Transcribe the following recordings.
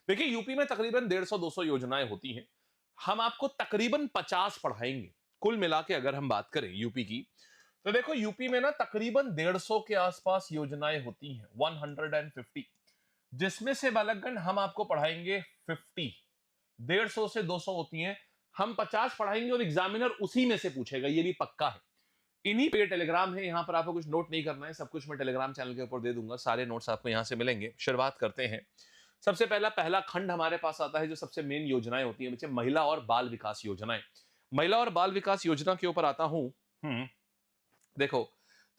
देखिए यूपी में तकरीबन 150-200 योजनाएं होती हैं। हम आपको तकरीबन 50 पढ़ाएंगे। कुल मिला के अगर हम बात करें यूपी की, तो देखो यूपी में ना तकरीबन 150 के आसपास योजनाएं होती हैं, 150, जिसमें से बालकगण हम आपको पढ़ाएंगे 50। 150 से 200 होती हैं, हम 50 पढ़ाएंगे और एग्जामिनर उसी में से पूछेगा, ये भी पक्का है। इन्हीं पे टेलीग्राम है, यहां पर आपको कुछ नोट नहीं करना है, सब कुछ मैं टेलीग्राम चैनल के ऊपर दे दूंगा, सारे नोट्स आपको यहां से मिलेंगे। शुरुआत करते हैं। सबसे पहला खंड हमारे पास आता है, जो सबसे मेन योजनाएं होती है बच्चे, महिला और बाल विकास योजनाएं। महिला और बाल विकास योजना के ऊपर आता हूं। देखो,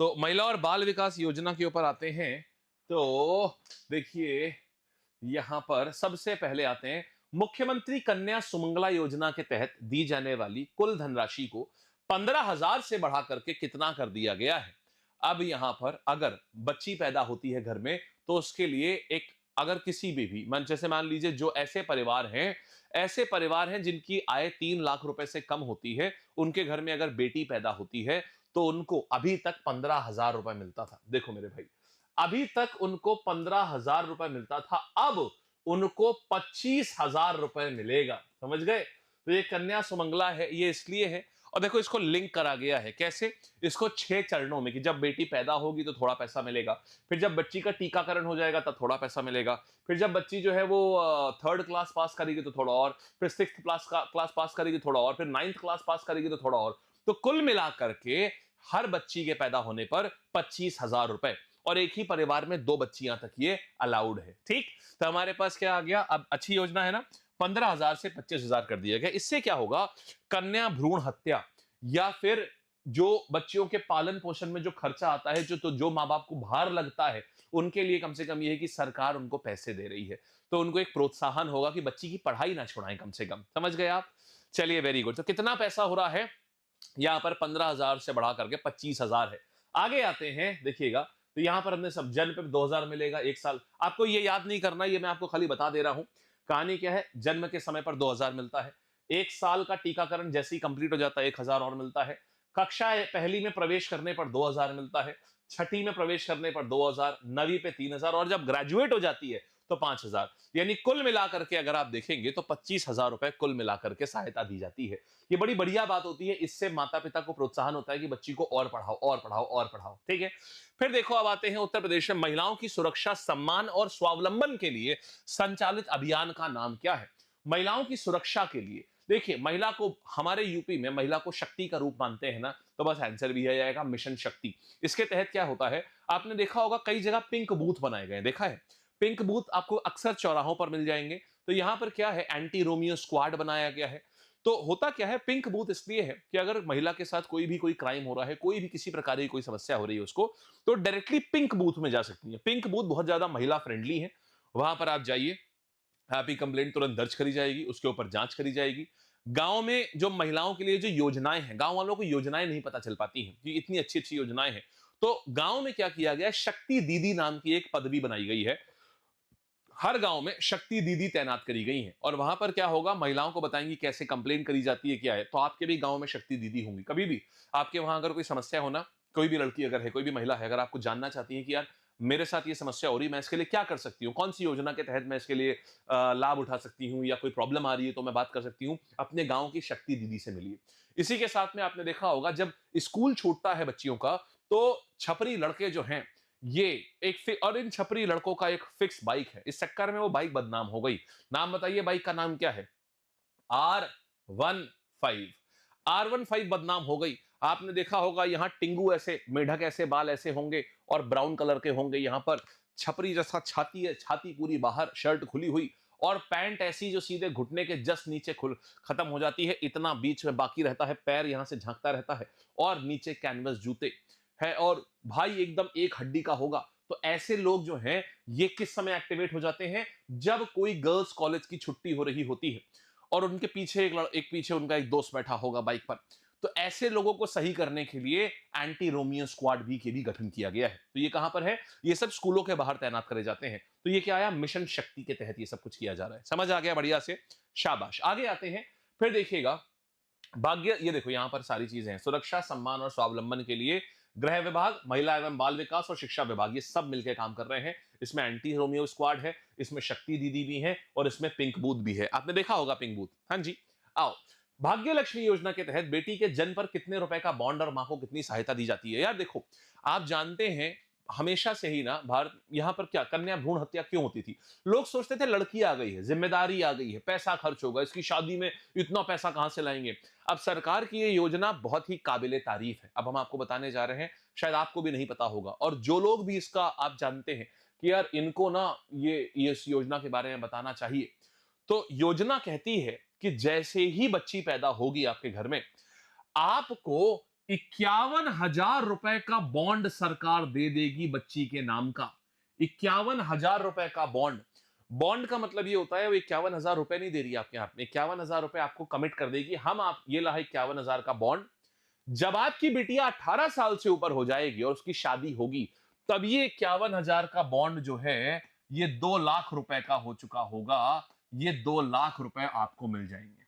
तो महिला और बाल विकास योजना के ऊपर आते हैं, तो देखिए यहां पर सबसे पहले आते हैं, मुख्यमंत्री कन्या सुमंगला योजना के तहत दी जाने वाली कुल धनराशि को 15,000 से बढ़ा करके कितना कर दिया गया है। अब यहां पर अगर बच्ची पैदा होती है घर में, तो उसके लिए एक, अगर किसी भी मन, जैसे मान लीजिए जो ऐसे परिवार हैं जिनकी आय 3 लाख रुपए से कम होती है, उनके घर में अगर बेटी पैदा होती है, तो उनको अभी तक 15,000 रुपए मिलता था। देखो मेरे भाई, अभी तक उनको 15,000 रुपए मिलता था, अब उनको 25,000 रुपए मिलेगा। समझ गए? तो ये कन्या सुमंगला है, ये इसलिए है। और देखो इसको लिंक करा गया है कैसे, इसको 6 चरणों में, कि जब बेटी पैदा होगी तो थोड़ा पैसा मिलेगा, फिर जब बच्ची का टीकाकरण हो जाएगा तब थोड़ा पैसा मिलेगा, फिर जब बच्ची जो है वो 3rd क्लास पास करेगी तो थोड़ा और, फिर 6th क्लास पास करेगी थोड़ा और, फिर 9th क्लास पास करेगी तो थोड़ा और। तो कुल मिलाकर के हर बच्ची के पैदा होने पर 25,000 रुपए, और एक ही परिवार में 2 बच्चियां तक ये अलाउड है। ठीक, तो हमारे पास क्या आ गया, अब अच्छी योजना है ना, 15,000 से 25,000 कर दिया गया। इससे क्या होगा, कन्या भ्रूण हत्या या फिर जो बच्चियों के पालन पोषण में जो खर्चा आता है, जो माँ बाप को भार लगता है, उनके लिए कम से कम ये है कि सरकार उनको पैसे दे रही है, तो उनको एक प्रोत्साहन होगा कि बच्ची की पढ़ाई ना छुड़ाएं कम से कम। समझ गए आप? चलिए, वेरी गुड। तो कितना पैसा हो रहा है यहां पर, 15,000 से बढ़ा करके 25,000 है। आगे आते हैं, देखिएगा, तो यहां पर हमने सब, जन्म पे 2,000 मिलेगा एक साल। आपको ये याद नहीं करना, ये मैं आपको खाली बता दे रहा हूं। कहानी क्या है, जन्म के समय पर 2,000 मिलता है, एक साल का टीकाकरण जैसे ही कंप्लीट हो जाता है 1,000 और मिलता है, कक्षा पहली में प्रवेश करने पर 2,000 मिलता है, छठी में प्रवेश करने पर 2,000, 9वीं पे 3,000, और जब ग्रेजुएट हो जाती है तो 5,000। यानी कुल मिलाकर के अगर आप देखेंगे तो 25,000 रुपए कुल मिलाकर के सहायता दी जाती है। ये बड़ी बढ़िया बात होती है, इससे माता पिता को प्रोत्साहन होता है कि बच्ची को और पढ़ाओ और पढ़ाओ और पढ़ाओ। ठीक है, फिर देखो अब आते हैं उत्तर प्रदेश में महिलाओं की सुरक्षा, सम्मान और स्वावलंबन के लिए संचालित अभियान का नाम क्या है। महिलाओं की सुरक्षा के लिए, देखिए महिला को, हमारे यूपी में महिला को शक्ति का रूप मानते हैं ना, तो बस आंसर भी आ जाएगा मिशन शक्ति। इसके तहत क्या होता है, आपने देखा होगा कई जगह पिंक बूथ बनाए गए, देखा है? पिंक बूथ आपको अक्सर चौराहों पर मिल जाएंगे। तो यहां पर क्या है, एंटी रोमियो स्क्वाड बनाया गया है। तो होता क्या है, पिंक बूथ इसलिए है कि अगर महिला के साथ कोई क्राइम हो रहा है, कोई भी किसी प्रकार की कोई समस्या हो रही है उसको, तो डायरेक्टली पिंक बूथ में जा सकती है। पिंक बूथ बहुत ज्यादा महिला फ्रेंडली है, वहां पर आप जाइए, आपकी कंप्लेंट तुरंत दर्ज करी जाएगी, उसके ऊपर जांच करी जाएगी। गांव में जो महिलाओं के लिए जो योजनाएं हैं, गांव वालों को योजनाएं नहीं पता चल पाती हैं कि इतनी अच्छी अच्छी योजनाएं हैं, तो गांव में क्या किया गया, शक्ति दीदी नाम की एक पदवी बनाई गई है। हर गांव में शक्ति दीदी तैनात करी गई हैं, और वहां पर क्या होगा, महिलाओं को बताएंगी कैसे कंप्लेन करी जाती है, क्या है। तो आपके भी गांव में शक्ति दीदी होंगी। कभी भी आपके वहां अगर कोई समस्या होना, कोई भी लड़की अगर है, कोई भी महिला है, अगर आपको जानना चाहती है कि यार मेरे साथ ये समस्या हो रही है, मैं इसके लिए क्या कर सकती हूँ, कौन सी योजना के तहत मैं इसके लिए लाभ उठा सकती हूँ, या कोई प्रॉब्लम आ रही है तो मैं बात कर सकती हूँ, अपने गांव की शक्ति दीदी से मिलिए। इसी के साथ में आपने देखा होगा, जब स्कूल छूटता है बच्चियों का, तो छपरी लड़के जो हैं, ये और इन छपरी लड़कों का एक फिक्स बाइक है, इस चक्कर में वो बाइक बदनाम हो गई। नाम बताइए, बाइक का नाम क्या है? R15। R15 बदनाम हो गई। आपने देखा होगा यहां टिंगू ऐसे, मेढक ऐसे बाल ऐसे होंगे और ब्राउन कलर के होंगे, यहां पर छपरी जैसा छाती है, छाती पूरी बाहर, शर्ट खुली हुई, और पैंट ऐसी जो सीधे घुटने के जस्ट नीचे खुल खत्म हो जाती है, इतना बीच में बाकी रहता है, पैर यहां से झांकता रहता है, और नीचे कैनवस जूते है, और भाई एकदम एक हड्डी का होगा। तो ऐसे लोग जो हैं, ये किस समय एक्टिवेट हो जाते हैं, जब कोई गर्ल्स कॉलेज की छुट्टी हो रही होती है, और उनके पीछे एक पीछे उनका एक दोस्त बैठा होगा बाइक पर। तो ऐसे लोगों को सही करने के लिए एंटी रोमियो स्क्वाड भी के भी गठन किया गया है। तो ये कहां पर है, ये सब स्कूलों के बाहर तैनात करे जाते हैं। तो ये क्या आया, मिशन शक्ति के तहत ये सब कुछ किया जा रहा है। समझ आ गया? बढ़िया से, शाबाश। आगे आते हैं, फिर देखिएगा भाग्य, ये देखो यहां पर सारी चीजें हैं, सुरक्षा, सम्मान और स्वावलंबन के लिए गृह विभाग, महिला एवं बाल विकास और शिक्षा विभाग, ये सब मिलकर काम कर रहे हैं। इसमें एंटी रोमियो स्क्वाड है, इसमें शक्ति दीदी भी है और इसमें पिंक बूथ भी है। आपने देखा होगा पिंक बूथ। हाँ जी। आओ, भाग्य लक्ष्मी योजना के तहत बेटी के जन्म पर कितने रुपए का बॉन्ड और मां को कितनी सहायता दी जाती है? यार देखो, आप जानते हैं हमेशा से ही ना भारत, यहां पर क्या कन्या भ्रूण हत्या क्यों होती थी? लोग सोचते थे लड़की आ गई है, जिम्मेदारी आ गई है, पैसा खर्च होगा, इसकी शादी में इतना पैसा कहां से लाएंगे? अब सरकार की ये योजना बहुत ही काबिले तारीफ है। अब हम आपको बताने जा रहे हैं, शायद आपको भी नहीं पता होगा, और जो लोग भी इसका आप जानते हैं कि यार इनको ना ये इस योजना के बारे में बताना चाहिए, तो योजना कहती है कि जैसे ही बच्ची पैदा होगी आपके घर में, आपको 51,000 रुपए का बॉन्ड सरकार दे देगी बच्ची के नाम का। 51,000 रुपए का बॉन्ड। बॉन्ड का मतलब ये होता है वो 51,000 रुपए नहीं दे रही आपके हाथ में, 51,000 रुपए आपको कमिट कर देगी, हम आप ये ला 51,000 का बॉन्ड। जब आपकी बिटिया 18 साल से ऊपर हो जाएगी और उसकी शादी होगी, तब ये 51,000 का बॉन्ड जो है ये 2 लाख रुपए का हो चुका होगा। ये 2 लाख रुपए आपको मिल जाएंगे।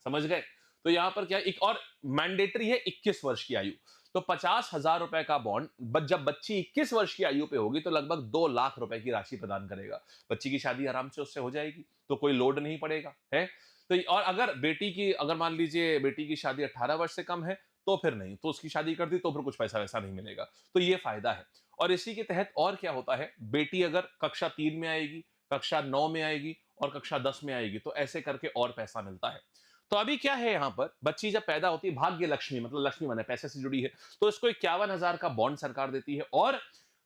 समझ गए? तो यहां पर क्या, एक और मैंडेटरी है 21 वर्ष की आयु। तो 50,000 रुपए का बॉन्ड जब बच्ची 21 वर्ष की आयु पे होगी तो लगभग 2 लाख रुपए की राशि प्रदान करेगा। बच्ची की शादी आराम से उससे हो जाएगी, तो कोई लोड नहीं पड़ेगा है। तो और अगर मान लीजिए बेटी की शादी 18 वर्ष से कम है तो फिर नहीं, तो उसकी शादी कर दी तो फिर कुछ पैसा वैसा नहीं मिलेगा। तो ये फायदा है। और इसी के तहत और क्या होता है, बेटी अगर कक्षा 3 में आएगी, कक्षा 9 में आएगी और कक्षा 10 में आएगी, तो ऐसे करके और पैसा मिलता है। तो अभी क्या है, यहां पर बच्ची जब पैदा होती है, भाग्य लक्ष्मी मतलब लक्ष्मी माने पैसे से जुड़ी है, तो इसको 51,000 का बॉन्ड सरकार देती है। और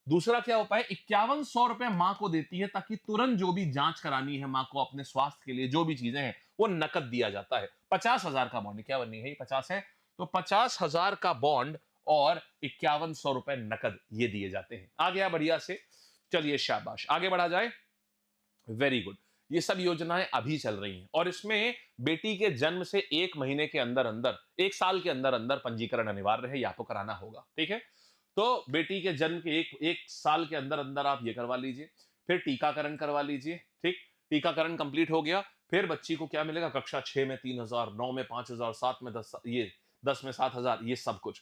दूसरा क्या होता है, 5100 रुपए मां को देती है, ताकि तुरंत जो भी जांच करानी है मां को अपने स्वास्थ्य के लिए, जो भी चीजें हैं वो नकद दिया जाता है। 50,000 का बॉन्ड, 51 नहीं है, 50 है, तो 50,000 का बॉन्ड और 5100 रुपए नकद ये दिए जाते हैं। आ गया बढ़िया से। चलिए शाबाश, आगे बढ़ा जाए। Very good. ये सब योजनाएं अभी चल रही हैं और इसमें बेटी के जन्म से 1 महीने के अंदर अंदर, 1 साल के अंदर अंदर पंजीकरण अनिवार्य है, ये आपको कराना होगा। ठीक है? तो बेटी के जन्म के एक साल के अंदर अंदर आप ये करवा लीजिए, फिर टीकाकरण करवा लीजिए। ठीक, टीकाकरण कंप्लीट हो गया, फिर बच्ची को क्या मिलेगा, कक्षा 6 में 3,000, 9 में 5,000, 7 में 10, ये 10 में 7,000, ये सब कुछ,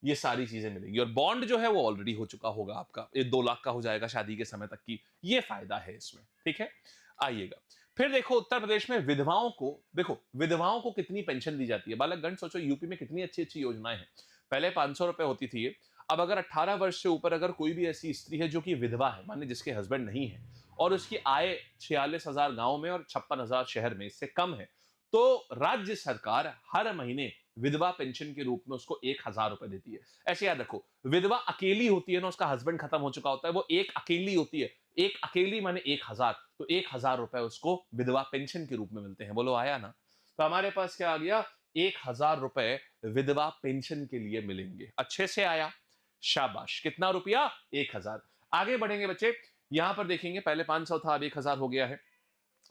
ये सारी चीजें मिलेंगी। और बॉन्ड जो है वो ऑलरेडी हो चुका होगा आपका, ये 2 लाख का हो जाएगा शादी के समय तक की। ये फायदा है इसमें। ठीक है, आइएगा। फिर देखो उत्तर प्रदेश में विधवाओं को, देखो विधवाओं को कितनी पेंशन दी जाती है बालकगण। सोचो यूपी में कितनी अच्छी अच्छी योजनाएं हैं। पहले 500 रुपए होती थी ये, अब अगर 18 वर्ष से ऊपर अगर कोई भी ऐसी स्त्री है जो कि विधवा है, माने जिसके हस्बैंड नहीं है, और उसकी आय 46,000 गांव में और 56,000 शहर में, इससे कम है, तो राज्य सरकार हर महीने विधवा पेंशन के रूप में उसको 1,000 रुपए देती है। ऐसे याद रखो, विधवा अकेली होती है ना, उसका हस्बैंड खत्म हो चुका होता है, वो एक अकेली होती है, एक अकेली माने 1,000, तो 1,000 रुपए उसको विधवा पेंशन के रूप में मिलते हैं। बोलो आया ना? तो हमारे पास क्या आ गया, 1,000 रुपए विधवा पेंशन के लिए मिलेंगे। अच्छे से आया, शाबाश। कितना रुपया? 1,000। आगे बढ़ेंगे बच्चे, यहां पर देखेंगे, पहले 500 था, अब 1,000 हो गया है।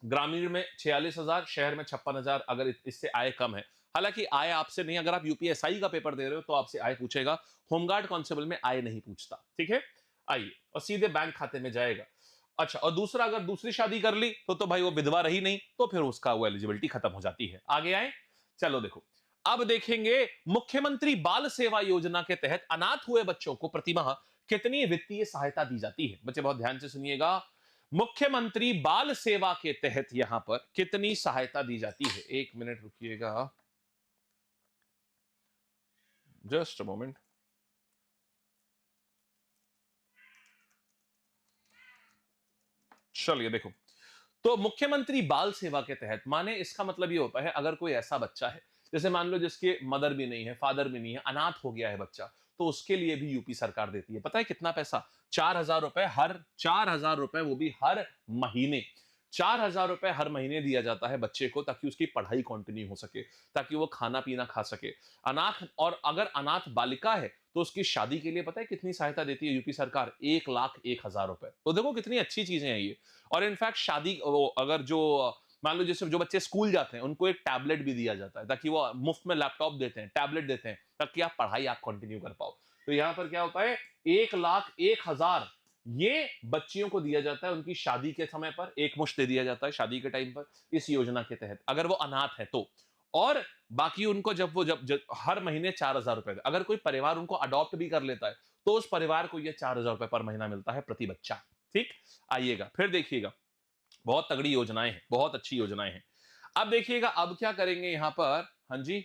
ग्रामीण में 46,000, शहर में 56,000, अगर इससे आय कम है। हालांकि आय आपसे नहीं, अगर आप यूपीएसआई का पेपर दे रहे हो तो आपसे आय पूछेगा, होमगार्ड कांस्टेबल में आय नहीं पूछता। ठीक है, आइए, और सीधे बैंक खाते में जाएगा। अच्छा, और दूसरा, अगर दूसरी शादी कर ली तो भाई वो विधवा रही नहीं, तो फिर उसका वो एलिजिबिलिटी खत्म हो जाती है। आगे आए, चलो देखो, अब देखेंगे मुख्यमंत्री बाल सेवा योजना के तहत अनाथ हुए बच्चों को प्रतिमाह कितनी वित्तीय सहायता दी जाती है। बच्चे बहुत ध्यान से सुनिएगा, मुख्यमंत्री बाल सेवा के तहत यहां पर कितनी सहायता दी जाती है। 1 मिनट रुकिएगा, जस्ट अ मोमेंट। चलिए देखो, तो मुख्यमंत्री बाल सेवा के तहत, माने इसका मतलब ये होता है, अगर कोई ऐसा बच्चा है, जैसे मान लो जिसके मदर भी नहीं है, फादर भी नहीं है, अनाथ हो गया है बच्चा, तो उसके लिए भी यूपी सरकार देती है। पता है कितना पैसा? 4,000 रुपए, हर 4,000 रुपए, वो भी हर महीने। 4,000 रुपए हर महीने दिया जाता है बच्चे को, ताकि उसकी पढ़ाई कंटिन्यू हो सके, ताकि वो खाना पीना खा सके। अनाथ, और अगर अनाथ बालिका है तो उसकी शादी के लिए पता है कितनी सहायता देती है यूपी सरकार? 1,01,000 रुपए। तो देखो कितनी अच्छी चीजें हैं ये। और इनफैक्ट शादी, अगर जो मान लो जैसे जो बच्चे स्कूल जाते हैं उनको एक टैबलेट भी दिया जाता है, ताकि वो मुफ्त में लैपटॉप देते हैं, टैबलेट देते हैं, ताकि आप पढ़ाई आप कंटिन्यू कर पाओ। तो यहां पर क्या होता है, 1,01,000 ये बच्चियों को दिया जाता है उनकी शादी के समय पर, एक मुश्त दे दिया जाता है शादी के टाइम पर, इस योजना के तहत, अगर वो अनाथ है तो। और बाकी उनको जब हर महीने 4,000 रुपए, अगर कोई परिवार उनको अडॉप्ट भी कर लेता है तो उस परिवार को ये 4,000 रुपए पर महीना मिलता है प्रति बच्चा। ठीक, आइएगा फिर देखिएगा, बहुत तगड़ी योजनाएं हैं, बहुत अच्छी योजनाएं हैं। अब देखिएगा अब क्या करेंगे यहां पर, हाँ जी,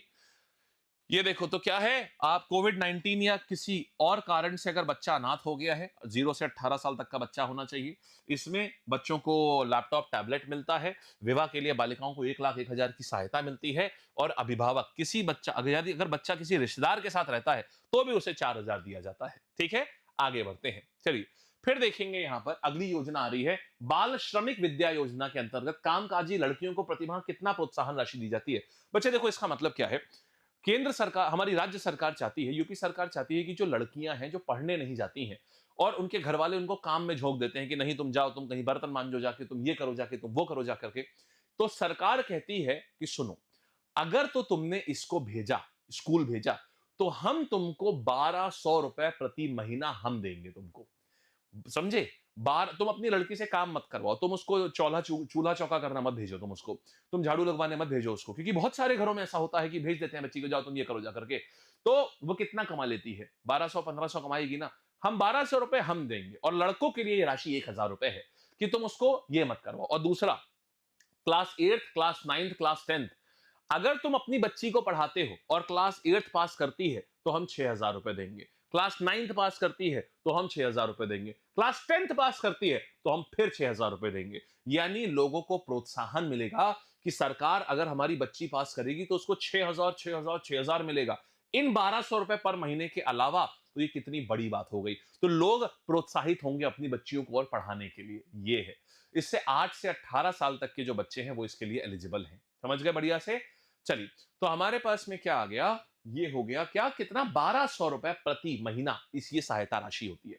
ये देखो तो क्या है, आप कोविड 19 या किसी और कारण से अगर बच्चा अनाथ हो गया है, 0 से 18 साल तक का बच्चा होना चाहिए, इसमें बच्चों को लैपटॉप टैबलेट मिलता है, विवाह के लिए बालिकाओं को 1,01,000 की सहायता मिलती है, और अभिभावक किसी बच्चा अगर बच्चा किसी रिश्तेदार के साथ रहता है तो भी उसे 4,000 दिया जाता है। ठीक है, आगे बढ़ते हैं, चलिए फिर देखेंगे यहां पर अगली योजना आ रही है, बाल श्रमिक विद्या योजना के अंतर्गत कामकाजी लड़कियों को प्रतिमाह कितना प्रोत्साहन राशि दी जाती है। बच्चे देखो इसका मतलब क्या है, केंद्र सरकार, हमारी राज्य सरकार चाहती है, यूपी सरकार चाहती है कि जो लड़कियां हैं जो पढ़ने नहीं जाती हैं और उनके घर वाले उनको काम में झोंक देते हैं कि नहीं तुम जाओ, तुम कहीं बर्तन मांजो जाके, तुम ये करो जाके, तुम वो करो जा करके, तो सरकार कहती है कि सुनो, अगर तो तुमने इसको भेजा, स्कूल भेजा, तो हम तुमको 1,200 रुपए प्रति महीना हम देंगे तुमको, समझे। बार तुम अपनी लड़की से काम मत करवाओ, तुम उसको चूल्हा चौका करना मत भेजो, तुम उसको, तुम झाड़ू लगवाने मत भेजो उसको, क्योंकि बहुत सारे घरों में ऐसा होता है कि भेज देते हैं बच्ची को, जाओ तुम ये करो जा करके, तो वो कितना कमा लेती है, 1,200-1,500 कमाएगी ना, हम 1,200 रुपए हम देंगे, और लड़कों के लिए ये राशि 1,000 रुपए है कि तुम उसको ये मत करवाओ। और दूसरा, क्लास 8, क्लास 9, क्लास 10, अगर तुम अपनी बच्ची को पढ़ाते हो और क्लास 8 पास करती है तो हम 6,000 रुपए देंगे, क्लास 9 पास करती है तो हम 6,000 रुपए देंगे, क्लास 10 पास करती है तो हम फिर 6,000 रुपए देंगे। यानी लोगों को प्रोत्साहन मिलेगा कि सरकार अगर हमारी बच्ची पास करेगी तो उसको 6,000 6,000 6,000 मिलेगा, इन 1,200 रुपए पर महीने के अलावा। तो ये कितनी बड़ी बात हो गई, तो लोग प्रोत्साहित होंगे अपनी बच्चियों को और पढ़ाने के लिए। ये है, इससे 8 से 18 साल तक के जो बच्चे हैं वो इसके लिए एलिजिबल हैं। समझ गए बढ़िया से। चलिए, तो हमारे पास में क्या आ गया, ये हो गया क्या, कितना, 1,200 रुपए प्रति महीना इस ये सहायता राशि होती है।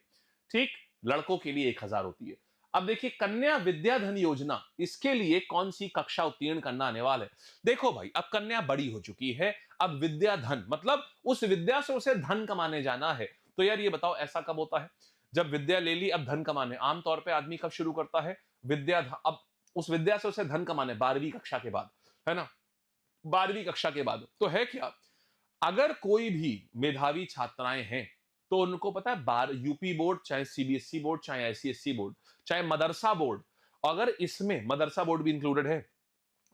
ठीक, लड़कों के लिए 1,000 होती है। अब देखिए कन्या विद्याधन योजना, इसके लिए कौन सी कक्षा उत्तीर्ण करना अनिवार्य है। देखो भाई, अब कन्या बड़ी हो चुकी है, अब विद्याधन मतलब उस विद्या से उसे धन कमाने जाना है। तो यार ये बताओ ऐसा कब होता है, जब विद्या ले ली अब धन कमाने, आमतौर पे आदमी कब शुरू करता है, अब उस विद्या से उसे धन कमाने 12वीं कक्षा के बाद, है ना, 12वीं कक्षा के बाद। तो है क्या, अगर कोई भी मेधावी छात्राएं हैं तो उनको पता है, बार यूपी बोर्ड चाहे सीबीएसई बोर्ड चाहे आईसीएसई बोर्ड चाहे मदरसा बोर्ड, अगर इसमें मदरसा बोर्ड भी इंक्लूडेड है,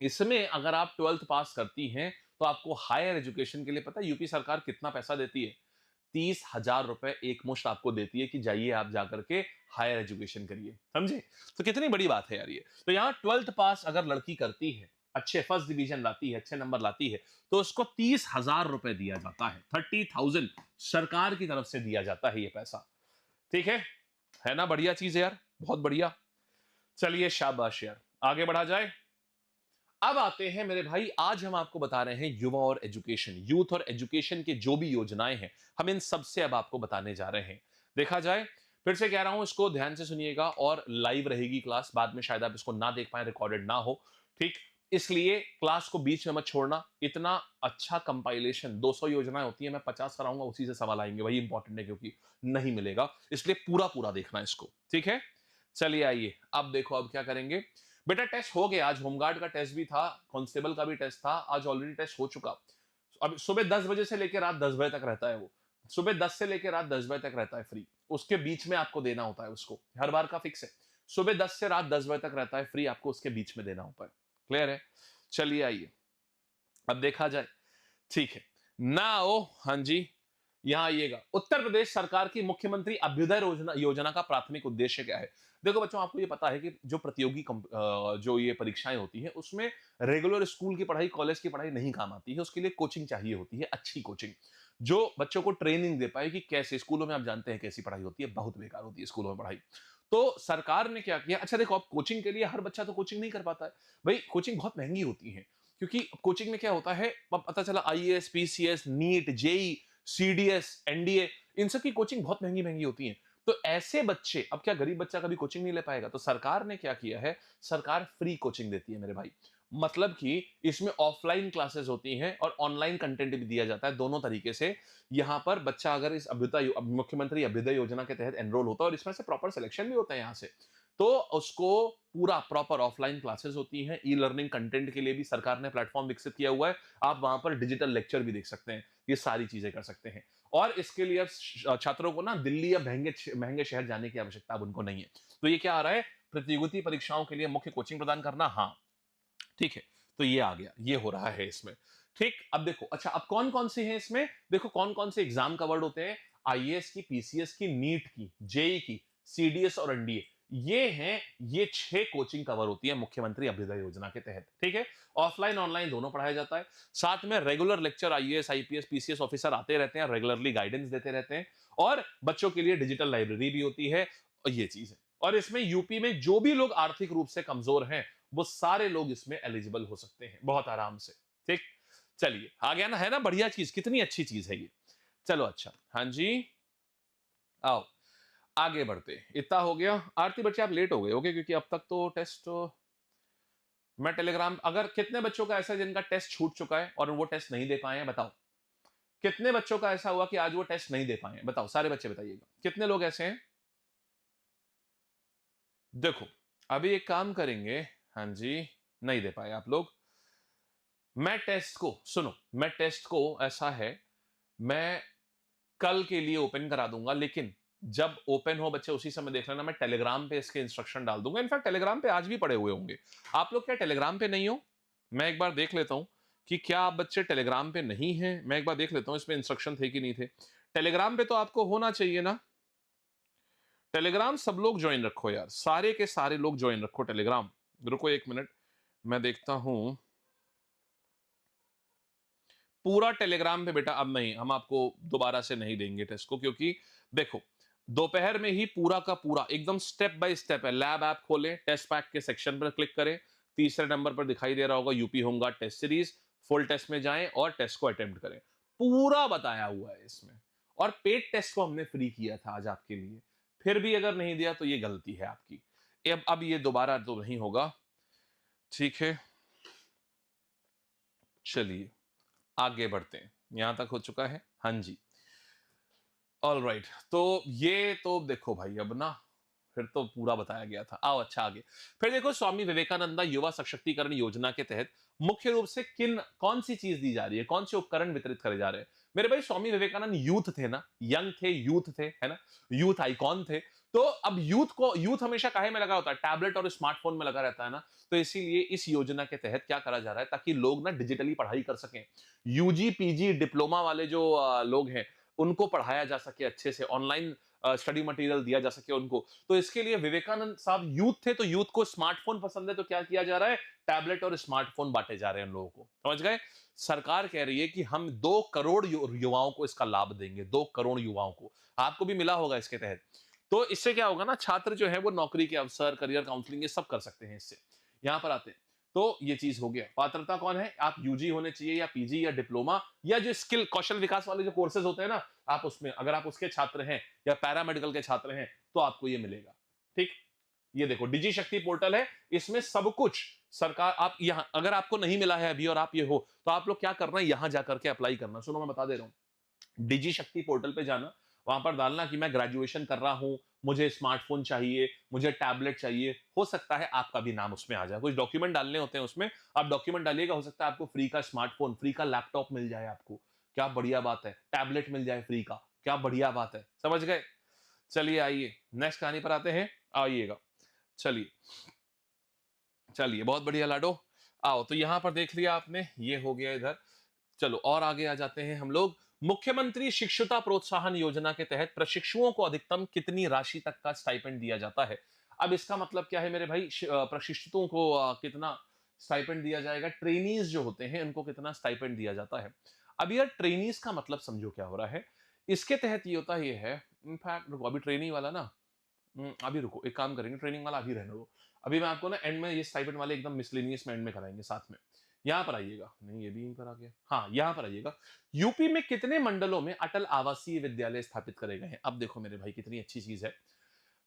इसमें अगर आप 12th पास करती हैं तो आपको हायर एजुकेशन के लिए पता है यूपी सरकार कितना पैसा देती है, 30,000 रुपए एक मुश्त आपको देती है कि जाइए आप जाकर के हायर एजुकेशन करिए। समझे, तो कितनी बड़ी बात है यार ये। तो यहाँ 12th पास अगर लड़की करती है, अच्छे फर्स्ट डिवीजन लाती है, अच्छे नंबर लाती है, तो उसको 30,000 रुपए दिया जाता है, 30,000 सरकार की तरफ से दिया जाता है ये पैसा। ठीक है ना, बढ़िया चीज है यार, बहुत बढ़िया। चलिए शाबाश यार, आगे बढ़ा जाए। अब आते हैं मेरे भाई, आज हम आपको बता रहे हैं युवा और एजुकेशन, यूथ और एजुकेशन के जो भी योजनाएं हैं, हम इन सब से अब आपको बताने जा रहे हैं। देखा जाए, फिर से कह रहा हूं, इसको ध्यान से सुनिएगा, और लाइव रहेगी क्लास, बाद में शायद आप इसको ना देख पाए, रिकॉर्डेड ना हो। ठीक, इसलिए क्लास को बीच में मत छोड़ना। इतना अच्छा कंपाइलेशन, 200 योजनाएं होती है, मैं 50 कराऊंगा, उसी से सवाल आएंगे, वही इंपॉर्टेंट है क्योंकि नहीं मिलेगा, इसलिए पूरा पूरा देखना इसको। ठीक है, चलिए आइए, अब देखो अब क्या करेंगे। बेटा टेस्ट हो गया, आज होमगार्ड का टेस्ट भी था, कांस्टेबल का भी टेस्ट था, आज ऑलरेडी टेस्ट हो चुका। अब सुबह 10 बजे से लेकर रात 10 बजे तक रहता है वो, सुबह 10 से लेकर रात 10 बजे तक रहता है फ्री, उसके बीच में आपको देना होता है उसको, हर बार का फिक्स है, सुबह 10 से रात 10 बजे तक रहता है फ्री, आपको उसके बीच में देना होता है। क्लियर है, चलिए आइए अब देखा जाए। ठीक है ना, ओ हाँ जी, यहां आइएगा। उत्तर प्रदेश सरकार की मुख्यमंत्री अभ्युदय योजना का प्राथमिक उद्देश्य क्या है। देखो बच्चों, आपको ये पता है कि जो प्रतियोगी जो ये परीक्षाएं होती हैं उसमें रेगुलर स्कूल की पढ़ाई, कॉलेज की पढ़ाई नहीं काम आती है, उसके लिए कोचिंग चाहिए होती है, अच्छी कोचिंग, जो बच्चों को ट्रेनिंग दे पाए कि कैसे, स्कूलों में आप जानते हैं कैसी पढ़ाई होती है, बहुत बेकार होती है स्कूलों में पढ़ाई। तो सरकार ने क्या किया, अच्छा देखो, अब कोचिंग के लिए हर बच्चा तो कोचिंग नहीं कर पाता है भाई, कोचिंग बहुत महंगी होती है, क्योंकि कोचिंग में क्या होता है, पता चला IAS, PCS, NEET, JE, CDS, NDA, इन सब की कोचिंग बहुत महंगी महंगी होती है। तो ऐसे बच्चे, अब क्या गरीब बच्चा कभी कोचिंग नहीं ले पाएगा, तो सरकार ने क्या किया है, सरकार फ्री कोचिंग देती है मेरे भाई। मतलब कि इसमें ऑफलाइन क्लासेस होती हैं और ऑनलाइन कंटेंट भी दिया जाता है, दोनों तरीके से। यहां पर बच्चा अगर इस मुख्यमंत्री अभ्युदय योजना के तहत एनरोल होता है और इसमें से प्रॉपर सिलेक्शन भी होता है यहां से, तो उसको पूरा प्रॉपर ऑफलाइन क्लासेस होती हैं। ई लर्निंग कंटेंट के लिए भी सरकार ने प्लेटफॉर्म विकसित किया हुआ है, आप वहां पर डिजिटल लेक्चर भी देख सकते हैं, ये सारी चीजें कर सकते हैं। और इसके लिए अब छात्रों को ना दिल्ली या महंगे महंगे शहर जाने की आवश्यकता अब उनको नहीं है। तो ये क्या आ रहा है, प्रतियोगिता परीक्षाओं के लिए मुख्य कोचिंग प्रदान करना, हाँ ठीक है। तो ये आ गया, ये हो रहा है इसमें। ठीक, अब देखो, अच्छा अब कौन कौन से हैं इसमें, देखो कौन कौन से एग्जाम कवर्ड होते हैं, आईएएस की, पीसीएस की, नीट की, जेई की, सीडीएस और एनडीए, ये हैं, ये 6 कोचिंग कवर होती है मुख्यमंत्री अभ्युदय योजना के तहत। ठीक है, ऑफलाइन ऑनलाइन दोनों पढ़ाया जाता है। साथ में regular lecture IAS IPS PCS officer आते रहते हैं, रेगुलरली गाइडेंस देते रहते हैं, और बच्चों के लिए डिजिटल लाइब्रेरी भी होती है, और ये चीज है। और इसमें यूपी में जो भी लोग आर्थिक रूप से कमजोर हैं, वो सारे लोग इसमें एलिजिबल हो सकते हैं बहुत आराम से। ठीक, चलिए आ गया ना, है ना बढ़िया चीज, कितनी अच्छी चीज है ये। चलो अच्छा, हाँ जी, आओ आगे बढ़ते, इतना हो गया। आरती बच्चे आप लेट हो गए होगे, क्योंकि अब तक तो टेस्ट, मैं टेलीग्राम, अगर कितने बच्चों का ऐसा है जिनका टेस्ट छूट चुका है और वो टेस्ट नहीं दे पाए हैं, बताओ। कितने बच्चों का ऐसा हुआ कि आज वो टेस्ट नहीं दे पाए हैं, बताओ, सारे बच्चे बताइएगा, कितने लोग ऐसे हैं। देखो, अभी एक काम करेंगे, हाँ जी, नहीं दे पाए आप लोग। मैं टेस्ट को, सुनो, मैं टेस्ट को ऐसा है, मैं कल के लिए ओपन करा दूंगा, लेकिन जब ओपन हो बच्चे उसी समय देख लेना, मैं टेलीग्राम पे इसके इंस्ट्रक्शन डाल दूंगा। इनफैक्ट टेलीग्राम पे आज भी पड़े हुए होंगे। आप लोग क्या टेलीग्राम पे नहीं हो? मैं एक बार देख लेता हूं कि क्या आप बच्चे टेलीग्राम पे नहीं हैं। मैं एक बार देख लेता हूं इसमें इंस्ट्रक्शन थे कि नहीं थे। टेलीग्राम पे तो आपको होना चाहिए ना। टेलीग्राम सब लोग ज्वाइन रखो यार, सारे के सारे लोग ज्वाइन रखो टेलीग्राम। रुको एक मिनट, मैं देखता हूं पूरा टेलीग्राम पे। बेटा अब नहीं, हम आपको दोबारा से नहीं देंगे टेस्ट को, क्योंकि देखो दोपहर में ही पूरा का पूरा एकदम स्टेप बाय स्टेप है। लैब ऐप खोलें, टेस्ट पैक के सेक्शन पर क्लिक करें, तीसरे नंबर पर दिखाई दे रहा होगा UP home guard test series, full test में जाएं और टेस्ट को अटेम्प्ट करें। पूरा बताया हुआ है इसमें। और पेड टेस्ट को हमने फ्री किया था आज आपके लिए, फिर भी अगर नहीं दिया तो ये गलती है आपकी। अब ये दोबारा तो नहीं होगा, ठीक है। चलिए आगे बढ़ते हैं, यहां तक हो चुका है, हाँ जी। ऑल राइट, तो ये तो देखो भाई, अब ना फिर तो पूरा बताया गया था। आओ अच्छा आगे, फिर देखो स्वामी विवेकानंदा युवा सशक्तिकरण योजना के तहत मुख्य रूप से कौन सी चीज दी जा रही है, कौन से उपकरण वितरित करे जा रहे हैं। मेरे भाई स्वामी विवेकानंद यूथ थे ना, यंग थे, यूथ थे, है ना, यूथ आइकॉन थे। तो अब यूथ हमेशा काहे में लगा होता है, टैबलेट और स्मार्टफोन में लगा रहता है ना। तो इसीलिए इस योजना के तहत क्या करा जा रहा है, ताकि लोग ना डिजिटली पढ़ाई कर सकें। यूजी पीजी डिप्लोमा वाले जो लोग हैं, उनको पढ़ाया जा सके अच्छे से, ऑनलाइन स्टडी मटेरियल दिया जा सके उनको। तो इसके लिए विवेकानंद साहब यूथ थे, तो यूथ को स्मार्टफोन पसंद है, तो क्या किया जा रहा है, टैबलेट और स्मार्टफोन बांटे जा रहे हैं उन लोगों को, समझ गए। सरकार कह रही है कि हम 2 करोड़ युवाओं को इसका लाभ देंगे, 2 करोड़ युवाओं को। आपको भी मिला होगा इसके तहत। तो इससे क्या होगा ना, छात्र जो है वो नौकरी के अवसर, करियर काउंसलिंग, ये सब कर सकते हैं इससे। यहां पर आते हैं, तो ये चीज हो गया। पात्रता कौन है, आप यूजी होने चाहिए या पीजी या डिप्लोमा, या जो स्किल कौशल विकास वाले जो कोर्सेज होते हैं ना, आप उसमें अगर आप उसके छात्र हैं या पैरामेडिकल के छात्र हैं, तो आपको ये मिलेगा। ठीक, ये देखो डिजी शक्ति पोर्टल है, इसमें सब कुछ सरकार, आप यहां अगर आपको नहीं मिला है अभी और आप ये हो, तो आप लोग क्या करना है, यहां जाकर के अप्लाई करना। सुनो मैं बता दे रहा हूं, डिजी शक्ति पोर्टल पे जाना, वहां पर डालना कि मैं ग्रेजुएशन कर रहा हूं, मुझे स्मार्टफोन चाहिए, मुझे टैबलेट चाहिए। हो सकता है आपका भी नाम उसमें आ जाए, कुछ डॉक्यूमेंट डालने होते हैं उसमें, आप डॉक्यूमेंट डालिएगा, हो सकता है आपको फ्री का स्मार्टफोन, फ्री का लैपटॉप मिल जाए आपको, क्या बढ़िया बात है, टैबलेट मिल जाए फ्री का, क्या बढ़िया बात है, समझ गए। चलिए आइए नेक्स्ट कहानी पर आते हैं, आइएगा। चलिए चलिए, बहुत बढ़िया लाडो, आओ। तो यहां पर देख लिया आपने, ये हो गया इधर। चलो और आगे आ जाते हैं हम लोग। मुख्यमंत्री शिक्षुता प्रोत्साहन योजना के तहत प्रशिक्षुओं को अधिकतम कितनी राशि तक का स्टाइपेंड दिया जाता है। अब इसका मतलब क्या है मेरे भाई, प्रशिक्षुओं को कितना स्टाइपेंड दिया जाएगा, ट्रेनीज जो होते हैं उनको कितना स्टाइपेंड दिया जाता है। अब यार ट्रेनीज का मतलब समझो क्या हो रहा है, इसके तहत ये होता ये है, इनफैक्ट रुको अभी ट्रेनिंग वाला ना, अभी रुको एक काम करेंगे, ट्रेनिंग वाला अभी रहने दो। अभी मैं आपको ना एंड में ये स्टाइपेंड वाले एकदम मिसलेनियस में एंड में कराएंगे साथ में। यहां पर आइएगा, नहीं ये भी यहीं पर आ गया, हाँ यहां पर आइएगा। यूपी में कितने मंडलों में अटल आवासीय विद्यालय स्थापित करे गए हैं। अब देखो मेरे भाई कितनी अच्छी चीज है।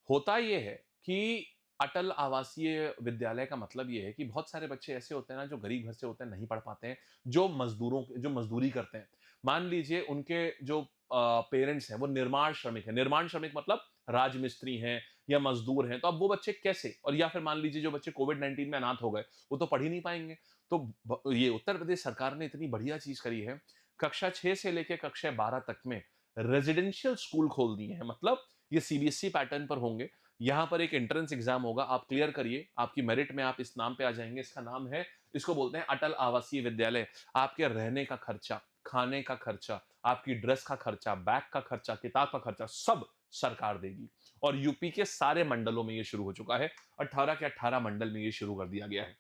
होता यह है कि अटल आवासीय विद्यालय का मतलब यह है कि बहुत सारे बच्चे ऐसे होते हैं ना, जो गरीब घर से होते हैं, नहीं पढ़ पाते हैं, जो मजदूरी करते हैं। मान लीजिए उनके जो पेरेंट्स हैं वो निर्माण श्रमिक हैं, निर्माण श्रमिक मतलब राजमिस्त्री हैं, या मजदूर हैं, तो अब वो बच्चे कैसे, और या फिर मान लीजिए जो बच्चे कोविड-19 में अनाथ हो गए, वो तो पढ़ ही नहीं पाएंगे। तो ये उत्तर प्रदेश सरकार ने इतनी बढ़िया चीज करी है, कक्षा 6 से लेकर कक्षा 12 तक में रेजिडेंशियल स्कूल खोल दिए हैं। मतलब ये सीबीएसई पैटर्न पर होंगे। यहाँ पर एक एंट्रेंस एग्जाम होगा, आप क्लियर करिए, आपकी मेरिट में आप इस नाम पे आ जाएंगे। इसका नाम है, इसको बोलते हैं अटल आवासीय विद्यालय। आपके रहने का खर्चा, खाने का खर्चा, आपकी ड्रेस का खर्चा, बैग का खर्चा, किताब का खर्चा, सब सरकार देगी। और यूपी के सारे मंडलों में ये शुरू हो चुका है। 18 के 18 मंडल में ये शुरू कर दिया गया है।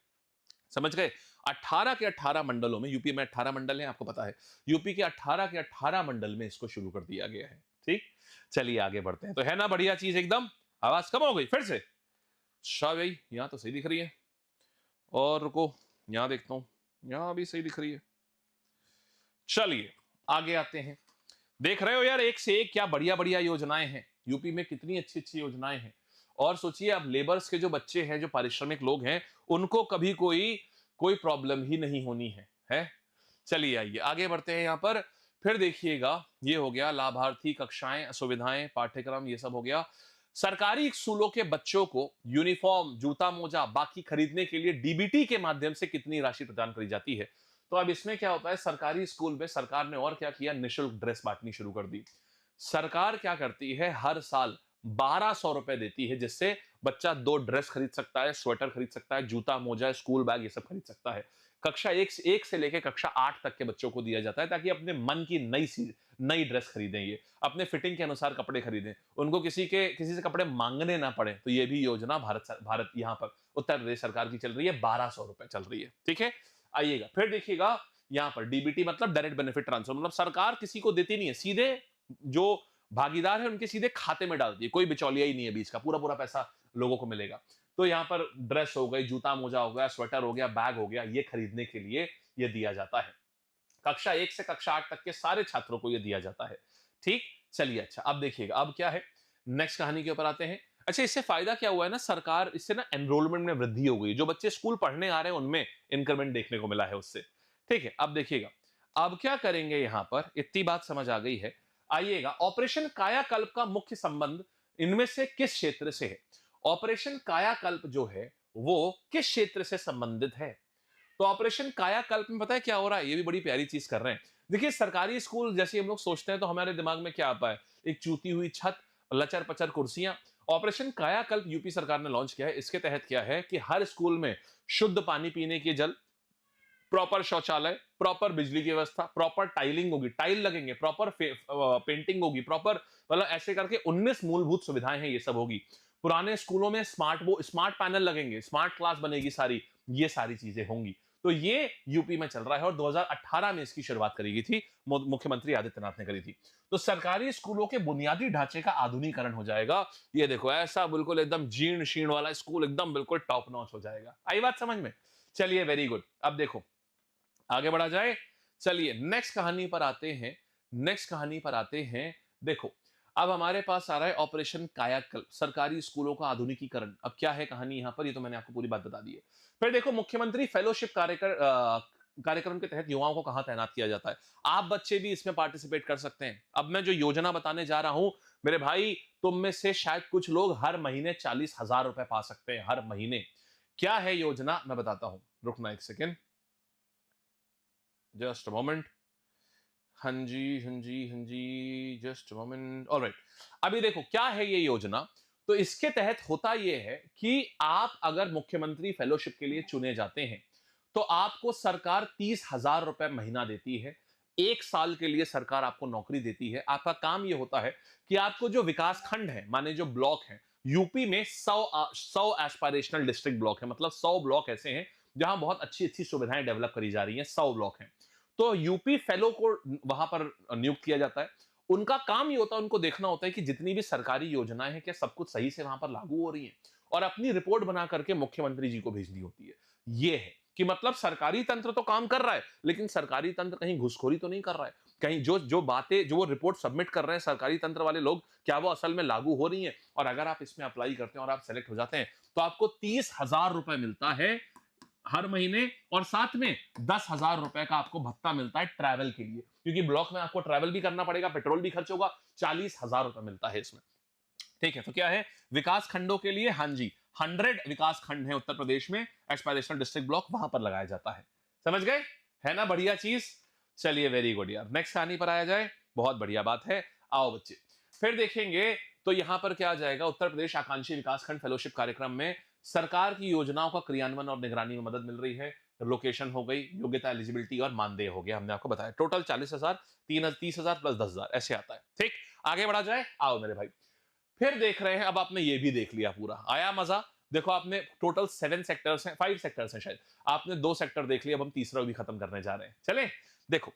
समझ गए? 18 के 18 मंडलों में, यूपी में 18 मंडल हैं, आपको पता है। यूपी के 18 मंडल में इसको शुरू कर दिया गया है। ठीक, चलिए आगे बढ़ते हैं। तो है ना बढ़िया चीज एकदम। आवाज कम हो गई फिर से? शाह भाई, यहां तो सही दिख रही है। और रुको, यहां देखता हूं, यहां भी सही दिख रही है। चलिए आगे आते हैं। देख रहे हो यार, एक से एक क्या बढ़िया बढ़िया योजनाएं हैं यूपी में, कितनी अच्छी अच्छी योजनाएं हैं। और सोचिए, अब लेबर्स के जो बच्चे हैं, जो पारिश्रमिक लोग हैं, उनको कभी कोई कोई प्रॉब्लम ही नहीं होनी है। चलिए आइए आगे बढ़ते हैं। यहां पर फिर देखिएगा, ये हो गया लाभार्थी, कक्षाएं, सुविधाएं, पाठ्यक्रम, ये सब हो गया। सरकारी स्कूलों के बच्चों को यूनिफॉर्म, जूता मोजा, बाकी खरीदने के लिए डीबीटी के माध्यम से कितनी राशि प्रदान करी जाती है। तो अब इसमें क्या होता है, सरकारी स्कूल में सरकार ने और क्या किया, निःशुल्क ड्रेस बांटनी शुरू कर दी। सरकार क्या करती है, हर साल 1200 रुपए देती है, जिससे बच्चा 2 ड्रेस खरीद सकता है, स्वेटर खरीद सकता है, जूता मोजा, स्कूल बैग, ये सब खरीद सकता है। कक्षा 1 से लेकर कक्षा 8 तक के बच्चों को दिया जाता है, ताकि अपने मन की नई ड्रेस खरीदें, ये अपने फिटिंग के अनुसार कपड़े खरीदें, उनको किसी से कपड़े मांगने ना पड़े। तो ये भी योजना भारत यहाँ पर उत्तर प्रदेश सरकार की चल रही है, 1200 रुपए चल रही है। ठीक है, आइएगा फिर देखिएगा, यहाँ पर डीबीटी मतलब डायरेक्ट बेनिफिट ट्रांसफर, मतलब सरकार किसी को देती नहीं है, सीधे जो भागीदार है उनके सीधे खाते में डालती है, कोई बिचौलिया ही नहीं है बीच का, पूरा पूरा पैसा लोगों को मिलेगा। तो यहाँ पर ड्रेस हो गई, जूता मोजा हो गया, स्वेटर हो गया, बैग हो गया, ये खरीदने के लिए ये दिया जाता है। कक्षा 1 से कक्षा 8 तक के सारे छात्रों को ये दिया जाता है। ठीक, चलिए अच्छा, अब देखिएगा अब क्या है, नेक्स्ट कहानी के ऊपर आते हैं। अच्छा, इससे फायदा क्या हुआ है ना, सरकार, इससे ना एनरोलमेंट में वृद्धि हो गई, जो बच्चे स्कूल पढ़ने आ रहे हैं उनमें इंक्रीमेंट देखने को मिला है उससे। ठीक है, अब देखिएगा अब क्या करेंगे, यहां पर इतनी बात समझ आ गई है। आइएगा, ऑपरेशन कायाकल्प का मुख्य संबंध इनमें से किस क्षेत्र से है। ऑपरेशन कायाकल्प जो है वो किस क्षेत्र से संबंधित है। तो ऑपरेशन कायाकल्प में पता है क्या हो रहा है, ये भी बड़ी प्यारी चीज कर रहे हैं। देखिए, सरकारी स्कूल जैसे हम लोग सोचते हैं तो हमारे दिमाग में क्या आता है, एक चूती हुई छत, लचर पचर कुर्सियां। ऑपरेशन कायाकल्प यूपी सरकार ने लॉन्च किया है। इसके तहत क्या है कि हर स्कूल में शुद्ध पानी पीने के जल, प्रॉपर शौचालय, प्रॉपर बिजली की व्यवस्था, प्रॉपर टाइलिंग होगी, टाइल लगेंगे, प्रॉपर पेंटिंग होगी, प्रॉपर, मतलब ऐसे करके 19 मूलभूत सुविधाएं हैं, ये सब होगी। पुराने स्कूलों में स्मार्ट पैनल लगेंगे, स्मार्ट क्लास बनेगी सारी, ये सारी चीजें होंगी। तो ये यूपी में चल रहा है और 2018 में इसकी शुरुआत करी गई थी, मुख्यमंत्री आदित्यनाथ ने करी थी। तो सरकारी स्कूलों के बुनियादी ढांचे का आधुनिकीकरण हो जाएगा। ये देखो, ऐसा बिल्कुल एकदम जीर्ण शीर्ण वाला स्कूल एकदम बिल्कुल टॉप नॉच हो जाएगा। आई बात समझ में? चलिए, वेरी गुड। अब देखो आगे बढ़ा जाए। चलिए नेक्स्ट कहानी पर आते हैं। नेक्स्ट कहानी पर आते हैं। देखो, अब हमारे पास आ रहा है ऑपरेशन कायाकल्प, सरकारी स्कूलों का आधुनिकीकरण। अब क्या है कहानी यहां पर, ये तो मैंने आपको पूरी बात बता दी है। फिर देखो, मुख्यमंत्री फेलोशिप कार्यक्रम के तहत युवाओं को कहां तैनात किया जाता है। आप बच्चे भी इसमें पार्टिसिपेट कर सकते हैं। अब मैं जो योजना बताने जा रहा हूं, मेरे भाई, तुम में से शायद कुछ लोग हर महीने 40,000 रुपए पा सकते हैं, हर महीने। क्या है योजना, मैं बताता हूं, रुकना एक सेकेंड, जस्ट अ मोमेंट। हाँ जी, हाँ जी, हाँ जी, जस्ट मोमेंट। ऑलराइट, अभी देखो क्या है ये योजना। तो इसके तहत होता ये है कि आप अगर मुख्यमंत्री फेलोशिप के लिए चुने जाते हैं तो आपको सरकार 30,000 रुपए महीना देती है। 1 साल के लिए सरकार आपको नौकरी देती है। आपका काम ये होता है कि आपको जो विकास खंड है, माने जो ब्लॉक है, यूपी में 100 एस्पायरेशनल डिस्ट्रिक्ट ब्लॉक है, मतलब 100 ब्लॉक ऐसे हैं जहां बहुत अच्छी अच्छी सुविधाएं डेवलप करी जा रही हैं, 100 ब्लॉक हैं। तो यूपी फेलो को वहां पर नियुक्त किया जाता है। उनका काम ये होता है, उनको देखना होता है कि जितनी भी सरकारी योजनाएं हैं, क्या सब कुछ सही से वहां पर लागू हो रही हैं, और अपनी रिपोर्ट बना करके मुख्यमंत्री जी को भेजनी होती है। ये है कि मतलब सरकारी तंत्र तो काम कर रहा है, लेकिन सरकारी तंत्र कहीं घुसखोरी तो नहीं कर रहा है, कहीं जो जो बातें, जो वो रिपोर्ट सबमिट कर रहे हैं सरकारी तंत्र वाले लोग, क्या वो असल में लागू हो रही हैं। और अगर आप इसमें अप्लाई करते हैं और आप सेलेक्ट हो जाते हैं तो आपको 30,000 रुपए मिलता है हर महीने, और साथ में 10,000 रुपए का आपको भत्ता मिलता है ट्रैवल के लिए, क्योंकि ब्लॉक में आपको ट्रैवल भी करना पड़ेगा, पेट्रोल भी खर्च होगा। 40,000 रुपए मिलता है इसमें। ठीक है, तो क्या है विकास खंडों के लिए, हाँ जी 100 विकास खंड है उत्तर प्रदेश में, एस्पायरेशनल डिस्ट्रिक्ट ब्लॉक वहां पर लगाया जाता है। समझ गए, है ना बढ़िया चीज। चलिए वेरी गुड यार, नेक्स्ट कहानी पर आया जाए, बहुत बढ़िया बात है। आओ बच्चे फिर देखेंगे, तो यहां पर क्या आ जाएगा, उत्तर प्रदेश आकांक्षी विकासखंड फेलोशिप कार्यक्रम में सरकार की योजनाओं का क्रियान्वयन और निगरानी में मदद मिल रही है। लोकेशन हो गई, योग्यता एलिजिबिलिटी और मानदेय हो गया, हमने आपको बताया टोटल 40,000, 30,000 प्लस 10,000 ऐसे आता है। ठीक, आगे बढ़ा जाए, आओ मेरे भाई फिर देख रहे हैं। अब आपने ये भी देख लिया, पूरा आया मजा। देखो आपने टोटल 7 सेक्टर्स हैं, 5 सेक्टर्स हैं शायद, आपने 2 सेक्टर देख लिया, अब हम तीसरा भी खत्म करने जा रहे हैं। चले देखो,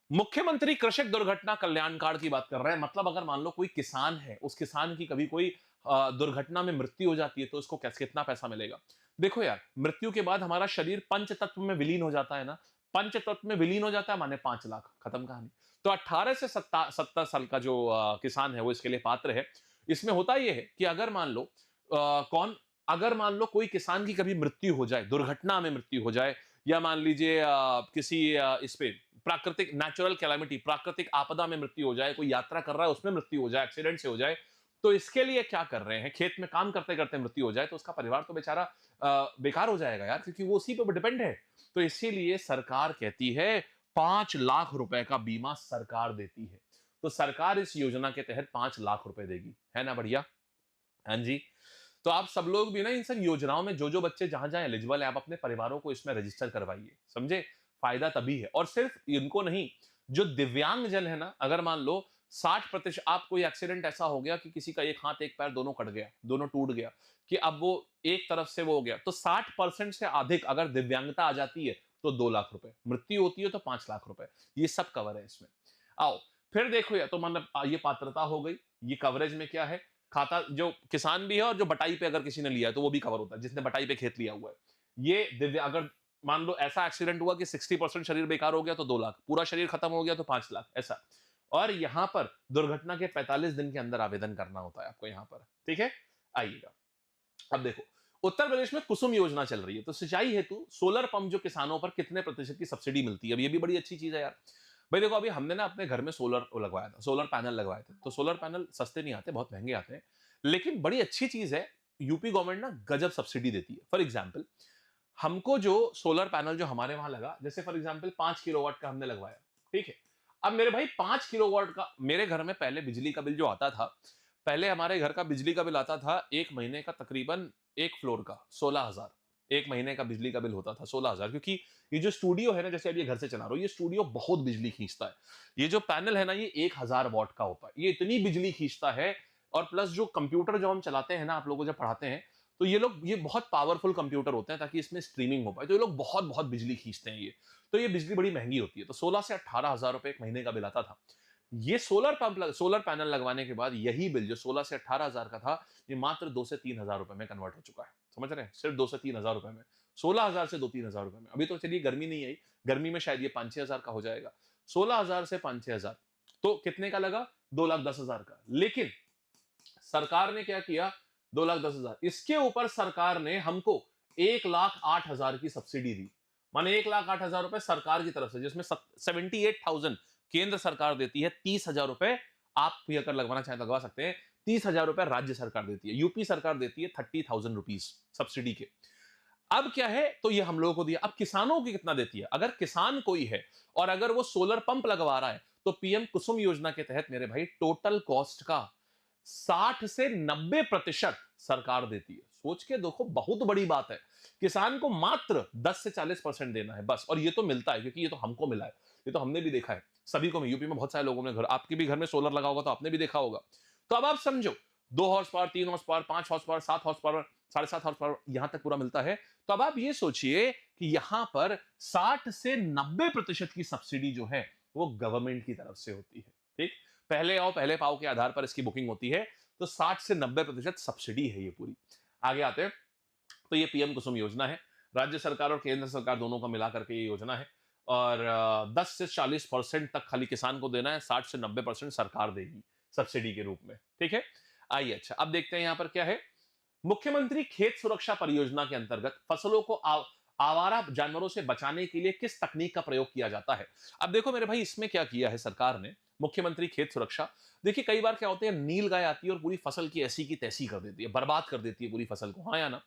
मुख्यमंत्री कृषक दुर्घटना कल्याण कार्ड की बात कर रहे हैं। मतलब अगर मान लो कोई किसान है, उस किसान की कभी कोई दुर्घटना में मृत्यु हो जाती है, तो उसको कैसे कितना पैसा मिलेगा। देखो यार, मृत्यु के बाद हमारा शरीर पंच तत्व में विलीन हो जाता है ना, पंच तत्व में विलीन हो जाता है माने 5 लाख, खत्म कहानी। तो 18 से 70 साल का जो किसान है वो इसके लिए पात्र है। इसमें होता यह है कि अगर मान लो कौन, अगर मान लो कोई किसान की कभी मृत्यु हो जाए, दुर्घटना में मृत्यु हो जाए, या मान लीजिए किसी इस पे प्राकृतिक नेचुरल कैलामिटी, प्राकृतिक आपदा में मृत्यु हो जाए, कोई यात्रा कर रहा है उसमें मृत्यु हो जाए, एक्सीडेंट से हो जाए, तो इसके लिए क्या कर रहे हैं, खेत में काम करते करते मृत्यु हो जाए, तो उसका परिवार तो बेचारा बेकार हो जाएगा यार, क्योंकि वो उसी पर डिपेंड है। तो इसीलिए सरकार कहती है 5 लाख रुपए का बीमा सरकार देती है। तो सरकार इस योजना के तहत 5 लाख रुपए देगी, है ना बढ़िया। हाँ जी, तो आप सब लोग भी ना इन सब योजनाओं में जो बच्चे जहां जहां एलिजिबल है, आप अपने परिवारों को इसमें रजिस्टर करवाइए, समझे। फायदा तभी है, और सिर्फ इनको नहीं, जो दिव्यांग जन है ना, अगर मान लो 60%, आप कोई एक्सीडेंट ऐसा हो गया कि किसी का एक हाथ एक पैर दोनों कट गया, दोनों टूट गया, कि अब वो एक तरफ से वो हो गया, तो 60% से अधिक अगर दिव्यांगता आ जाती है तो 2 लाख रुपए, मृत्यु होती है तो 5 लाख रुपए, ये सब कवर है इसमें। आओ फिर देखो, या तो मतलब ये पात्रता हो गई, ये कवरेज में क्या है, खाता जो किसान भी है, और जो बटाई पे अगर किसी ने लिया है तो वो भी कवर होता है, जिसने बटाई पे खेत लिया हुआ है। ये दिव्य, अगर मान लो ऐसा एक्सीडेंट हुआ कि 60% शरीर बेकार हो गया तो 2 लाख, पूरा शरीर खत्म हो गया तो 5 लाख, ऐसा। और यहां पर दुर्घटना के 45 दिन के अंदर आवेदन करना होता है आपको यहां पर, ठीक है। आइएगा, अब देखो उत्तर प्रदेश में कुसुम योजना चल रही है, तो सिंचाई हेतु सोलर पंप जो किसानों पर कितने प्रतिशत की सब्सिडी मिलती है। अब ये भी बड़ी अच्छी चीज है यार। भाई देखो, अभी हमने ना अपने घर में सोलर लगवाया था, सोलर पैनल लगवाए थे, तो सोलर पैनल सस्ते नहीं आते, बहुत महंगे आते हैं, लेकिन बड़ी अच्छी चीज है, यूपी गवर्नमेंट ना गजब सब्सिडी देती है। फॉर एग्जाम्पल, हमको जो सोलर पैनल जो हमारे वहां लगा, जैसे फॉर एग्जाम्पल 5 किलोवाट का हमने लगवाया, ठीक है। अब मेरे भाई 5 किलोवाट का, मेरे घर में पहले बिजली का बिल जो आता था, पहले हमारे घर का बिजली का बिल आता था एक महीने का तकरीबन, एक फ्लोर का 16,000, एक महीने का बिजली का बिल होता था 16,000, क्योंकि ये जो स्टूडियो है ना, जैसे अब ये घर से चला रहा हूं, ये स्टूडियो बहुत बिजली खींचता है। ये जो पैनल है ना, ये 1,000 वाट का होता है, ये इतनी बिजली खींचता है। और प्लस जो कंप्यूटर जो हम चलाते हैं ना, आप लोगों को जब पढ़ाते हैं, तो ये लोग, ये बहुत पावरफुल कंप्यूटर होते हैं ताकि इसमें स्ट्रीमिंग हो पाए, तो ये लोग बहुत बहुत बिजली खींचते हैं ये। तो ये बिजली बड़ी महंगी होती है, तो 16 से 18,000 रुपए एक महीने का बिल आता था। ये सोलर पैनल लगवाने के बाद यही बिल जो 16 से 18,000 का था, ये मात्र 2 से 3,000 रुपए में कन्वर्ट हो चुका है। समझ रहे हैं, सिर्फ 2 से 3,000 रुपए में, 16,000 से 2-3,000 रुपए में। अभी तो चलिए गर्मी नहीं आई, गर्मी में शायद ये 5-6,000 का हो जाएगा। 16,000 से 5-6,000, तो कितने का लगा, 2,10,000 का। लेकिन सरकार ने क्या किया, 2,10,000, इसके ऊपर सरकार ने हमको 1,08,000 की सब्सिडी दी। माने 1,08,000 रुपए सरकार की तरफ से, जिसमें 78,000 केंद्र सरकार देती है, 30,000 रुपए आप भी अगर लगवाना चाहें तो लगवा सकते हैं, 30,000 रुपए राज्य सरकार देती है, यूपी सरकार देती है 30,000 रुपीज सब्सिडी के। अब क्या है, तो ये हम लोगों को दिया। अब किसानों की कितना देती है, अगर किसान कोई है और अगर वो सोलर पंप लगवा रहा है, तो पीएम कुसुम योजना के तहत मेरे भाई टोटल कॉस्ट का 60 से 90% सरकार देती है। सोच के देखो, बहुत बड़ी बात है। किसान को मात्र 10 से 40% देना है बस, और ये तो मिलता है, क्योंकि ये तो हमको मिला है, ये तो हमने भी देखा है, सभी को। यूपी में बहुत सारे लोगों ने घर, आपके भी घर में सोलर लगा होगा तो आपने भी देखा होगा। तो अब आप समझो, 2 horse power, 3 horse power, 5 horse power, 7 horse power, 7.5 horse power, यहां तक पूरा मिलता है। तो अब आप ये सोचिए कि यहां पर 60 से 90% की सब्सिडी जो है वो गवर्नमेंट की तरफ से होती है। ठीक, पहले आओ पहले पाओ के आधार पर इसकी बुकिंग होती है, तो 60 से 90% सब्सिडी है ये पूरी। आगे आते हैं, तो ये पीएम कुसुम योजना है, राज्य सरकार और केंद्र सरकार दोनों का मिलाकर के ये योजना है। और 10 से 40% तक खाली किसान को देना है, 60 से 90% सरकार देगी सब्सिडी के रूप में। ठीक है, आइए अच्छा अब देखते हैं यहां पर क्या है। मुख्यमंत्री खेत सुरक्षा परियोजना के अंतर्गत फसलों को आवारा जानवरों से बचाने के लिए किस तकनीक का प्रयोग किया जाता है। अब देखो मेरे भाई, इसमें क्या किया है सरकार ने, मुख्यमंत्री खेत सुरक्षा। देखिए कई बार क्या होता है, नील गाय आती है और पूरी फसल की ऐसी की तैसी कर देती है, बर्बाद कर देती है पूरी फसल को, हाँ या ना।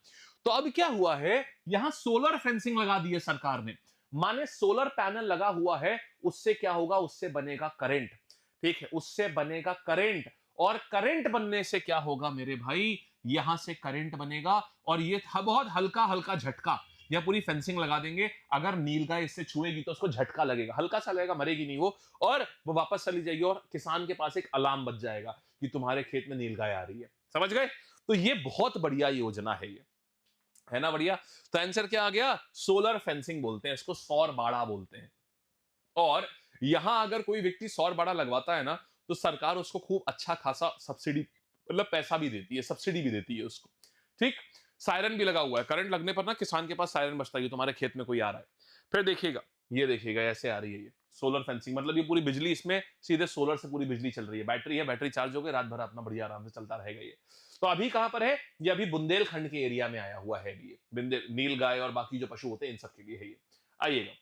तो अब क्या हुआ है, यहां सोलर फेंसिंग लगा दी है सरकार ने। माने सोलर पैनल लगा हुआ है, उससे क्या होगा, उससे बनेगा करंट। ठीक है, उससे बनेगा करंट, और करंट बनने से क्या होगा मेरे भाई, यहां से करंट बनेगा, और ये था बहुत हल्का हल्का झटका। यह पूरी फेंसिंग लगा देंगे, अगर नीलगाय इससे छुएगी तो उसको झटका लगेगा, हल्का सा लगेगा, मरेगी नहीं वो, और वो वापस चली जाएगी, और किसान के पास एक अलार्म बज जाएगा कि तुम्हारे खेत में नीलगाय आ रही है। समझ गए? तो ये बहुत बढ़िया योजना है, ये है ना बढ़िया। तो आंसर क्या आ गया, सोलर फेंसिंग बोलते हैं इसको, सौर बाड़ा बोलते हैं। और यहां अगर कोई व्यक्ति सौर बाड़ा लगवाता है ना, तो सरकार उसको खूब अच्छा खासा सब्सिडी, मतलब पैसा भी देती है, सब्सिडी भी देती है उसको। ठीक, सायरन भी लगा हुआ है, करंट लगने पर ना किसान के पास सायरन बजता है, तुम्हारे खेत में कोई आ रहा है। फिर देखिएगा, ये देखिएगा ऐसे आ रही है ये सोलर फेंसिंग, मतलब ये पूरी बिजली, इसमें सीधे सोलर से पूरी बिजली चल रही है, बैटरी है, बैटरी चार्ज हो गई, रात भर अपना बढ़िया आराम से चलता रहेगा ये। तो अभी कहां पर है ये, अभी बुंदेलखंड के एरिया में आया हुआ है ये, नील गाय और बाकी जो पशु होते हैं इन सब के लिए है ये। आइएगा,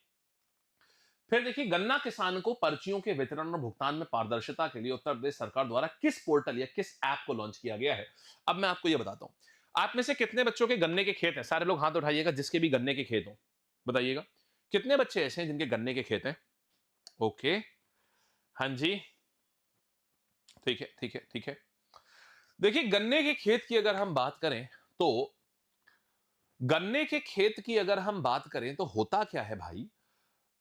फिर देखिए, गन्ना किसान को पर्चियों के वितरण और भुगतान में पारदर्शिता के लिए उत्तर प्रदेश सरकार द्वारा किस पोर्टल या किस ऐप को लॉन्च किया गया है। अब मैं आपको यह बताता हूं, आप में से कितने बच्चों के गन्ने के खेत हैं, सारे लोग हाथ उठाइएगा जिसके भी गन्ने के खेत हो, बताइएगा कितने बच्चे ऐसे हैं जिनके गन्ने के खेत हैं। ओके, हाँ जी, ठीक है ठीक है ठीक है। देखिए गन्ने के खेत की अगर हम बात करें, तो गन्ने के खेत की अगर हम बात करें तो होता क्या है भाई,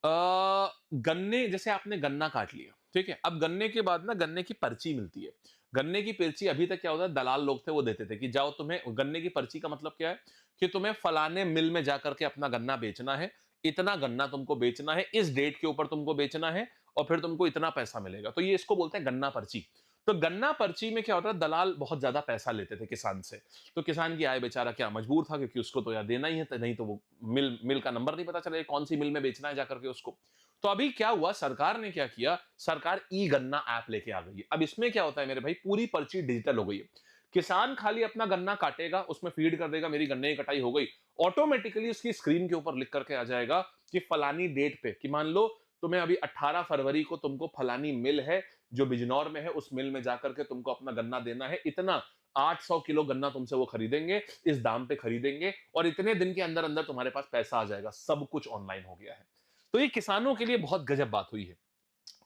गन्ने, जैसे आपने गन्ना काट लिया, ठीक है, अब गन्ने के बाद ना गन्ने की पर्ची मिलती है। गन्ने की पर्ची अभी तक क्या होता है, दलाल लोग थे वो देते थे कि जाओ, तुम्हें गन्ने की पर्ची का मतलब क्या है, कि तुम्हें फलाने मिल में जाकर के अपना गन्ना बेचना है, इतना गन्ना तुमको बेचना है, इस डेट के ऊपर तुमको बेचना है, और फिर तुमको इतना पैसा मिलेगा। तो ये इसको बोलते हैं गन्ना पर्ची। तो गन्ना पर्ची में क्या होता है, दलाल बहुत ज्यादा पैसा लेते थे किसान से। तो किसान की आय बेचारा क्या मजबूर था, क्योंकि उसको तो यार देना ही है, तो नहीं तो वो मिल का नंबर नहीं पता चलेगा कौन सी मिल में बेचना है जाकर के उसको। तो अभी क्या हुआ, सरकार ने क्या किया, सरकार ई गन्ना ऐप लेके आ गई है। अब इसमें क्या होता है मेरे भाई, पूरी पर्ची डिजिटल हो गई है। किसान खाली अपना गन्ना काटेगा, उसमें फीड कर देगा मेरी गन्ने की कटाई हो गई, ऑटोमेटिकली उसकी स्क्रीन के ऊपर लिख करके आ जाएगा कि फलानी डेट पे, कि मान लो तुम्हें अभी 18 फरवरी को तुमको फलानी मिल है जो बिजनौर में है, उस मिल में जाकर के तुमको अपना गन्ना देना है, इतना 800 किलो गन्ना तुमसे वो खरीदेंगे, इस दाम पे खरीदेंगे, और इतने दिन के अंदर अंदर तुम्हारे पास पैसा आ जाएगा। सब कुछ ऑनलाइन हो गया है। तो ये किसानों के लिए बहुत गजब बात हुई है।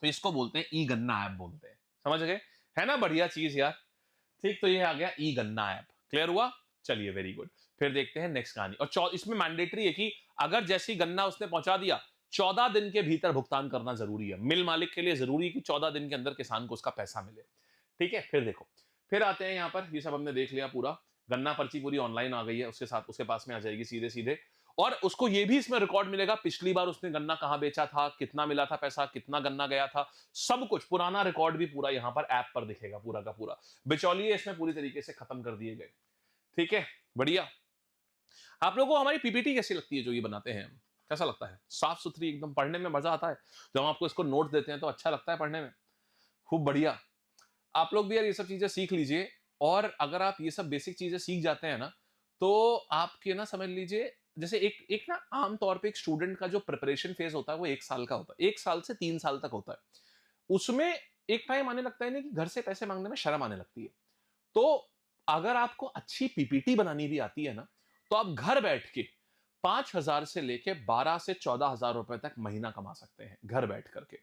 तो इसको बोलते हैं ई गन्ना ऐप बोलते हैं, समझ गए, है ना बढ़िया चीज यार। ठीक, तो ये आ गया ई गन्ना ऐप, क्लियर हुआ। चलिए वेरी गुड, फिर देखते हैं नेक्स्ट कहानी। और इसमें मैंडेटरी है कि अगर जैसी गन्ना उसने पहुंचा दिया, 14 दिन के भीतर भुगतान करना जरूरी है। मिल मालिक के लिए जरूरी है कि 14 दिन के अंदर किसान को उसका पैसा मिले। ठीक है, फिर देखो, फिर आते हैं यहाँ पर, ये सब हमने देख लिया पूरा, गन्ना पर्ची पूरी ऑनलाइन आ गई है, उसके साथ उसके पास में आ जाएगी सीधे सीधे, और उसको ये भी इसमें रिकॉर्ड मिलेगा पिछली बार उसने गन्ना कहां बेचा था, कितना मिला था पैसा, कितना गन्ना गया था, सब कुछ पुराना रिकॉर्ड भी पूरा यहाँ पर ऐप पर दिखेगा पूरा का पूरा। बिचौलिए इसमें पूरी तरीके से खत्म कर दिए गए। ठीक है, बढ़िया। आप लोगों को हमारी पीपीटी कैसी लगती है जो ये बनाते हैं हम, कैसा लगता है, साफ सुथरी एकदम, पढ़ने में मजा आता है, जब हम आपको इसको नोट देते हैं तो अच्छा लगता है पढ़ने में, खूब बढ़िया। आप लोग भी यार ये सब चीजें सीख लीजिए, और अगर आप ये सब बेसिक चीजें सीख जाते हैं ना, तो आपके ना समझ लीजिए, जैसे एक एक ना आमतौर पे एक स्टूडेंट का जो प्रिपरेशन फेज होता है वो 1 साल का होता है, 1 साल से 3 साल तक होता है। उसमें एक टाइम आने लगता है ना कि घर से पैसे मांगने में शर्म आने लगती है। तो अगर आपको अच्छी पीपीटी बनानी भी आती है ना, तो आप घर बैठ के 5,000 से लेके 12 से 14,000 रुपए तक महीना कमा सकते हैं घर बैठ करके।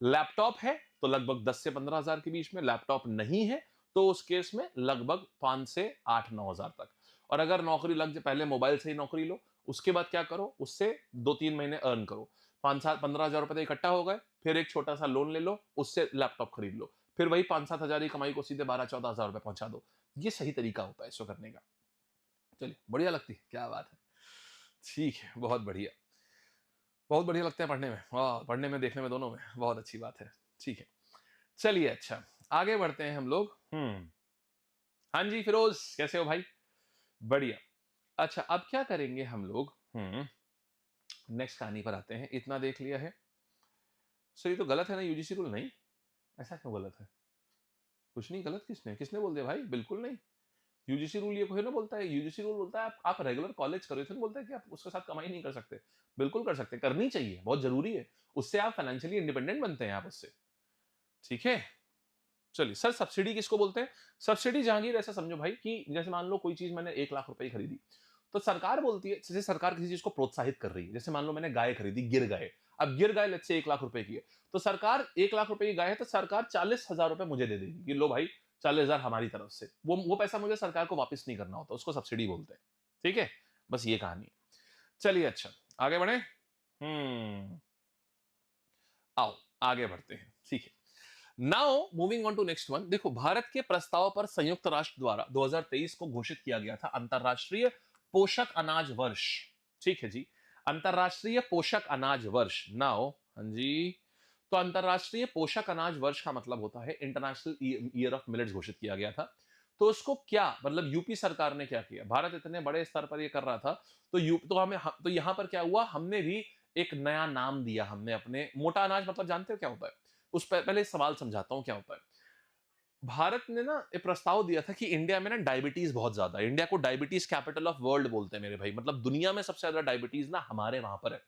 लैपटॉप है तो लगभग 10 से 15,000 के बीच में, लैपटॉप नहीं है तो उस केस में लगभग 5 से 8-9,000 तक। और अगर नौकरी लग जाए, पहले मोबाइल से ही नौकरी लो, उसके बाद क्या करो, उससे 2-3 महीने अर्न करो, 5-7-15,000 रुपए इकट्ठा हो गए, फिर एक छोटा सा लोन ले लो, उससे लैपटॉप खरीद लो, फिर वही 5-7 हजार की कमाई को सीधे 12-14 हजार रुपए पहुंचा दो। ये सही तरीका होता है इसको करने का। चलिए, बढ़िया लगती है, क्या बात है। ठीक है, बहुत बढ़िया, बहुत बढ़िया लगता है पढ़ने में, वाह, पढ़ने में देखने में दोनों में, बहुत अच्छी बात है। ठीक है, चलिए, अच्छा आगे बढ़ते हैं हम लोग। हाँ जी फिरोज, कैसे हो भाई, बढ़िया। अच्छा, अब क्या करेंगे हम लोग, नेक्स्ट कहानी पर आते हैं। इतना देख लिया है सर, ये तो गलत है ना यूजीसी रूल, नहीं ऐसा क्यों गलत है, कुछ नहीं गलत, किसने किसने बोल दिया भाई, बिल्कुल नहीं। यूजीसी रूल ये कोई ना बोलता है, यूजीसी रूल बोलता है आप रेगुलर कॉलेज करो, इसलिए बोलता है कि आप उसके साथ कमाई नहीं कर सकते। बिल्कुल कर सकते, करनी चाहिए, बहुत जरूरी है, उससे आप फाइनेंशियली इंडिपेंडेंट बनते हैं आप उससे। ठीक है। चलिए सर, सब्सिडी किसको बोलते हैं? सब्सिडी जहांगीर ऐसा समझो भाई कि जैसे मान लो कोई चीज मैंने 1 लाख रुपए की खरीदी, तो सरकार बोलती है, जैसे सरकार किसी चीज को प्रोत्साहित कर रही है, जैसे मान लो मैंने गाय खरीदी, गिर गाय। अब गिर गाय लेट्स से 1 लाख रुपए की है, तो सरकार 1 लाख रुपए की गाय है, तो सरकार 40,000 रुपए मुझे दे देगी कि लो भाई 40,000 हमारी तरफ से। वो पैसा मुझे सरकार को वापस नहीं करना होता, उसको सब्सिडी बोलते हैं। ठीक है, बस ये कहानी है। चलिए अच्छा, आगे बढ़े। आओ आगे बढ़ते हैं। ठीक है, now moving on to next one. देखो, भारत के प्रस्ताव पर संयुक्त राष्ट्र द्वारा 2023 को घोषित किया गया था अंतरराष्ट्रीय पोषक अनाज वर्ष। ठीक है जी, अंतरराष्ट्रीय पोषक अनाज वर्ष। नाउ हाँ जी, तो अंतरराष्ट्रीय पोषक अनाज वर्ष का मतलब होता है इंटरनेशनल ईयर ऑफ मिलेट्स घोषित किया गया था। तो उसको क्या मतलब, यूपी सरकार ने क्या किया, भारत इतने बड़े स्तर पर ये कर रहा था, तो तो यहां पर क्या हुआ, हमने भी एक नया नाम दिया। हमने अपने मोटा अनाज मतलब जानते हो क्या होता है? उस पहले सवाल समझाता हूं क्या होता है। भारत ने ना एक प्रस्ताव दिया था कि इंडिया में ना डायबिटीज बहुत ज्यादा है, इंडिया को डायबिटीज कैपिटल ऑफ वर्ल्ड बोलते हैं मेरे भाई, मतलब दुनिया में सबसे ज्यादा डायबिटीज ना हमारे वहां पर है।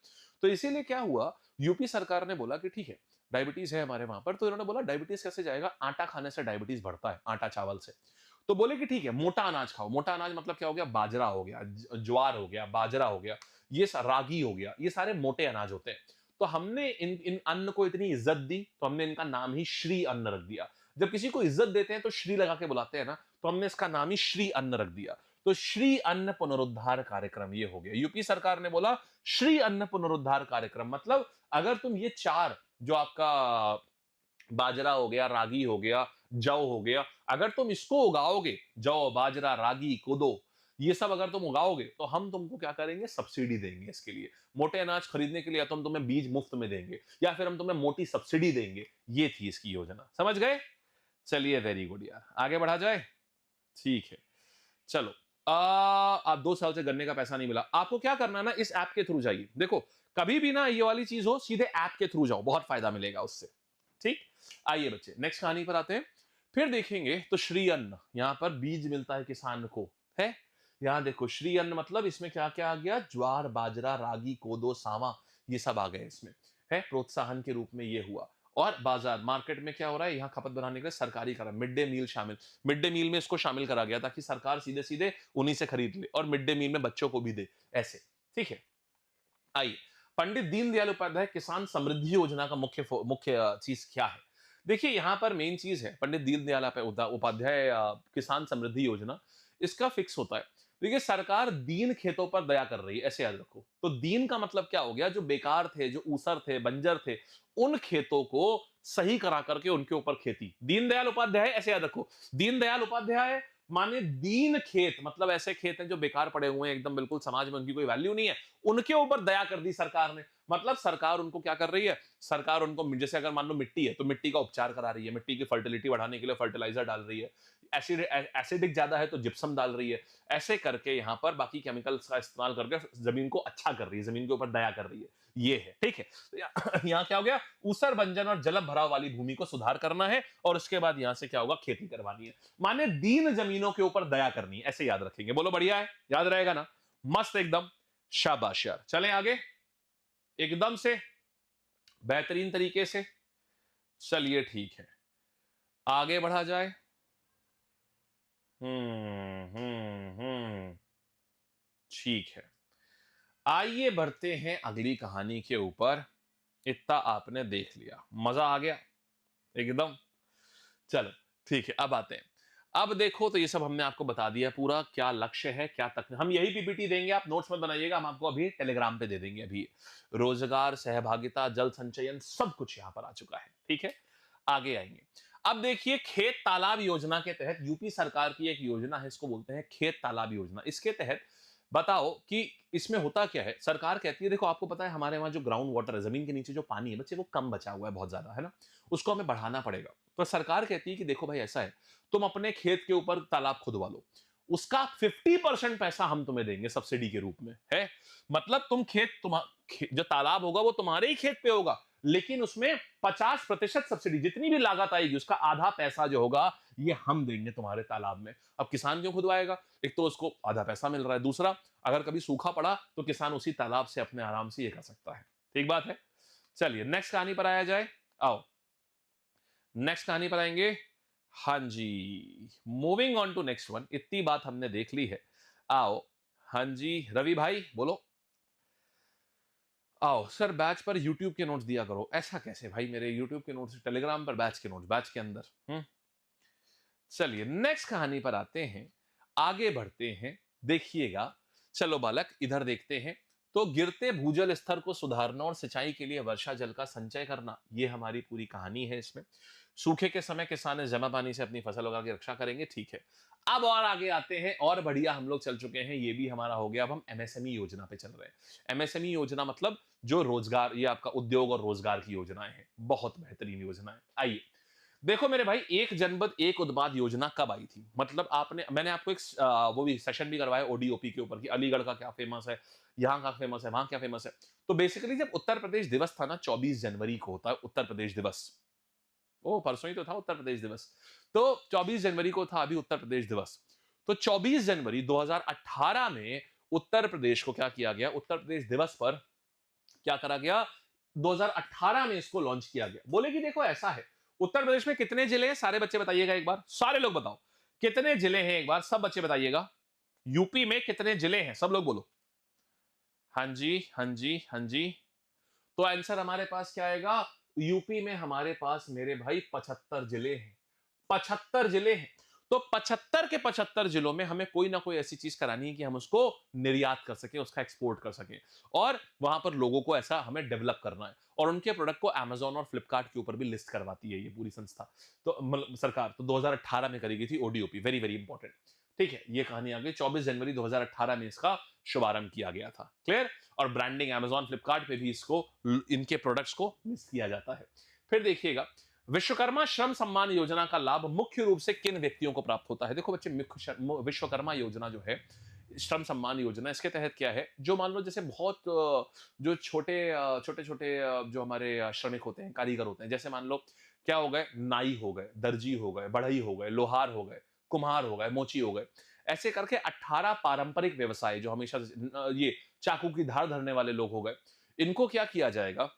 तो इसीलिए क्या हुआ, यूपी सरकार ने बोला कि ठीक है डायबिटीज है हमारे वहां पर, तो इन्होंने बोला डायबिटीज कैसे जाएगा, आटा खाने से डायबिटीज बढ़ता है, आटा चावल से। तो बोले कि ठीक है मोटा अनाज खाओ। मोटा अनाज मतलब क्या हो गया, बाजरा हो गया, ज्वार हो गया, बाजरा हो गया, रागी हो गया, ये सारे मोटे अनाज होते हैं। तो हमने इन इन अन्न को इतनी इज्जत दी, तो हमने इनका नाम ही श्री अन्न रख दिया। जब किसी को इज्जत देते हैं तो श्री लगा के बुलाते हैं ना, तो हमने इसका नाम ही श्री अन्न रख दिया। तो श्री अन्न पुनरुद्धार कार्यक्रम ये हो गया। यूपी सरकार ने बोला श्री अन्न पुनरुद्धार कार्यक्रम, मतलब अगर तुम ये चार जो आपका बाजरा हो गया, रागी हो गया, जौ हो गया, अगर तुम इसको उगाओगे, जौ बाजरा रागी कोदो, ये सब अगर तुम उगाओगे, तो हम तुमको क्या करेंगे, सब्सिडी देंगे इसके लिए। मोटे अनाज खरीदने के लिए तो हम तुम्हें बीज मुफ्त में देंगे, या फिर हम तुम्हें मोटी सब्सिडी देंगे। ये थी इसकी योजना, समझ गए? चलिए वेरी गुड यार, आगे बढ़ा जाए। ठीक है, चलो। आप 2 साल से गन्ने का पैसा नहीं मिला, आपको क्या करना है ना, इस ऐप के थ्रू जाइए। देखो, कभी भी ना ये वाली चीज हो, सीधे ऐप के थ्रू जाओ, बहुत फायदा मिलेगा उससे। ठीक, आइए बच्चे नेक्स्ट कहानी पर आते हैं। फिर देखेंगे तो श्री अन्न, यहां पर बीज मिलता है किसान को, है। यहां देखो श्री अन्न मतलब इसमें क्या क्या आ गया, ज्वार बाजरा रागी कोदो सावा, ये सब आ गए इसमें, है। प्रोत्साहन के रूप में ये हुआ। और बाजार मार्केट में क्या हो रहा है, यहाँ खपत बनाने के लिए सरकारी करा, मिड डे मील शामिल। मिड डे मील में इसको शामिल करा गया ताकि सरकार सीधे सीधे उन्हीं से खरीद ले और मिड डे मील में बच्चों को भी दे, ऐसे। ठीक है, आइए, पंडित दीनदयाल उपाध्याय किसान समृद्धि योजना का मुख्य मुख्य चीज क्या है। देखिए, यहां पर मेन चीज है पंडित दीनदयाल उपाध्याय किसान समृद्धि योजना, इसका फिक्स होता है। देखिए, सरकार दीन खेतों पर दया कर रही है, ऐसे याद रखो। तो दीन का मतलब क्या हो गया, जो बेकार थे, जो ऊसर थे, बंजर थे, उन खेतों को सही करा करके उनके ऊपर खेती। दीनदयाल उपाध्याय, ऐसे याद रखो, दीनदयाल उपाध्याय माने दीन खेत, मतलब ऐसे खेत हैं जो बेकार पड़े हुए हैं, एकदम बिल्कुल समाज में उनकी कोई वैल्यू नहीं है, उनके ऊपर दया कर दी सरकार ने। मतलब सरकार उनको क्या कर रही है, सरकार उनको, जैसे अगर मान लो मिट्टी है, तो मिट्टी का उपचार करा रही है, मिट्टी की फर्टिलिटी बढ़ाने के लिए फर्टिलाइजर डाल रही है, एसिडिक ज्यादा है तो जिप्सम डाल रही है, ऐसे करके यहाँ पर बाकी केमिकल्स का इस्तेमाल करके जमीन को अच्छा कर रही है, जमीन के ऊपर दया कर रही है, ये है। ठीक है, तो यहाँ क्या हो गया, ऊसर बंजन और जलभ भराव वाली भूमि को सुधार करना है, और उसके बाद यहां से क्या होगा, खेती करवानी है। माने दीन जमीनों के ऊपर दया करनी है, ऐसे याद रखेंगे। बोलो बढ़िया है, याद रहेगा ना, मस्त एकदम, शाबाश यार। चलें आगे, एकदम से बेहतरीन तरीके से। चलिए ठीक है, आगे बढ़ा जाए। ठीक है, आइए बढ़ते हैं अगली कहानी के ऊपर। इतना आपने देख लिया, मजा आ गया एकदम। चलो ठीक है, अब आते हैं। अब देखो, तो ये सब हमने आपको बता दिया पूरा, क्या लक्ष्य है, क्या तक, हम यही पीपीटी देंगे, आप नोट्स मत बनाइएगा, हम आपको अभी टेलीग्राम पे दे देंगे। अभी रोजगार, सहभागिता, जल संचयन, सब कुछ यहां पर आ चुका है। ठीक है, आगे आएंगे। अब देखिए, खेत तालाब योजना के तहत यूपी सरकार की एक योजना है, इसको बोलते हैं खेत तालाब योजना। इसके तहत बताओ कि इसमें होता क्या है। सरकार कहती है, देखो आपको पता है हमारे वहां जो ग्राउंड वाटर है, जमीन के नीचे जो पानी है बच्चे, वो कम बचा हुआ है, बहुत ज्यादा है ना, उसको हमें बढ़ाना पड़ेगा। तो सरकार कहती है कि देखो भाई ऐसा है, तुम अपने खेत के ऊपर तालाब खुदवा लो, उसका 50% पैसा हम तुम्हें देंगे सब्सिडी के रूप में, है। मतलब तुम जो तालाब होगा वो तुम्हारे ही खेत पे होगा, लेकिन उसमें 50% सब्सिडी, जितनी भी लागत आएगी उसका आधा पैसा जो होगा ये हम देंगे तुम्हारे तालाब में। अब किसान क्यों खुदवाएगा, एक तो उसको आधा पैसा मिल रहा है, दूसरा अगर कभी सूखा पड़ा तो किसान उसी तालाब से अपने आराम से ये कर सकता है। ठीक बात है। चलिए नेक्स्ट कहानी पर आया जाए, आओ। नेक्स्ट कहानी पर आएंगे। हाँ जी, moving on to next one. इतनी बात हमने देख ली है, आओ। हाँ जी रवि भाई बोलो। आओ सर, बैच पर यूट्यूब के नोट्स दिया करो। ऐसा कैसे भाई, मेरे यूट्यूब के नोट्स टेलीग्राम पर, बैच के नोट्स बैच के अंदर। चलिए नेक्स्ट कहानी पर आते हैं, आगे बढ़ते हैं। देखिएगा, चलो बालक इधर देखते हैं। तो गिरते भूजल स्तर को सुधारना और सिंचाई के लिए वर्षा जल का संचय करना, ये हमारी पूरी कहानी है। इसमें सूखे के समय किसान जमा पानी से अपनी फसल उगा के रक्षा करेंगे, ठीक है। अब और आगे आते हैं, और बढ़िया हम लोग चल चुके हैं, ये भी हमारा हो गया। अब हम एमएसएमई योजना पे चल रहे हैं। एमएसएमई योजना मतलब जो रोजगार, ये आपका उद्योग और रोजगार की योजनाएं हैं, बहुत बेहतरीन योजना है। आइए देखो मेरे भाई, एक जनपद एक उत्पाद योजना कब आई थी? मतलब मैंने आपको एक वो भी सेशन भी करवाया ओडीओपी के ऊपर कि अलीगढ़ का क्या फेमस है, यहाँ का फेमस है, वहां क्या फेमस है। तो बेसिकली जब उत्तर प्रदेश दिवस था ना, 24 जनवरी को होता है उत्तर प्रदेश दिवस। ओ परसों ही तो था उत्तर प्रदेश दिवस। तो 24 जनवरी को था अभी उत्तर प्रदेश दिवस। तो 24 जनवरी 2018 में उत्तर प्रदेश को क्या किया गया? उत्तर प्रदेश दिवस पर क्या करा गया? 2018 में इसको लॉन्च किया गया। बोले कि देखो ऐसा है, उत्तर प्रदेश में कितने जिले हैं? सारे बच्चे बताइएगा एक बार, सारे लोग बताओ कितने जिले हैं, एक बार सब बच्चे बताइएगा। यूपी में कितने जिले हैं? सब लोग बोलो। हाँ जी, हाँ जी, हाँ जी। तो आंसर हमारे पास क्या आएगा? यूपी में हमारे पास मेरे भाई 75 जिले हैं। 75 जिले हैं। तो 75 के 75 जिलों में हमें कोई ना कोई ऐसी चीज करानी है कि हम उसको निर्यात कर सकें, उसका एक्सपोर्ट कर सकें, और वहां पर लोगों को ऐसा हमें डेवलप करना है। और उनके प्रोडक्ट को अमेजोन और फ्लिपकार्ट के ऊपर भी लिस्ट करवाती है ये पूरी संस्था, तो मतलब सरकार। तो 2018 में करी गई थी ओडीओपी, वेरी वेरी इंपॉर्टेंट। ठीक है, ये कहानी आ गई। 24 जनवरी 2018 में इसका शुभारंभ किया गया था। क्लियर? और ब्रांडिंग अमेजोन फ्लिपकार्ट पे भी इसको, इनके प्रोडक्ट्स को लिस्ट किया जाता है। फिर देखिएगा, विश्वकर्मा श्रम सम्मान योजना का लाभ मुख्य रूप से किन व्यक्तियों को प्राप्त होता है? देखो बच्चे, विश्वकर्मा योजना जो है, श्रम सम्मान योजना, इसके तहत क्या है, जो मान लो जैसे बहुत जो छोटे छोटे छोटे जो हमारे श्रमिक होते हैं, कारीगर होते हैं, जैसे मान लो क्या हो गए, नाई हो गए, दर्जी हो गए, बढ़ई हो गए, लोहार हो गए, कुम्हार हो गए, मोची हो गए, ऐसे करके 18 पारंपरिक व्यवसाय जो हमेशा ये चाकू की धार धरने वाले लोग हो गए, इनको क्या किया जाएगा?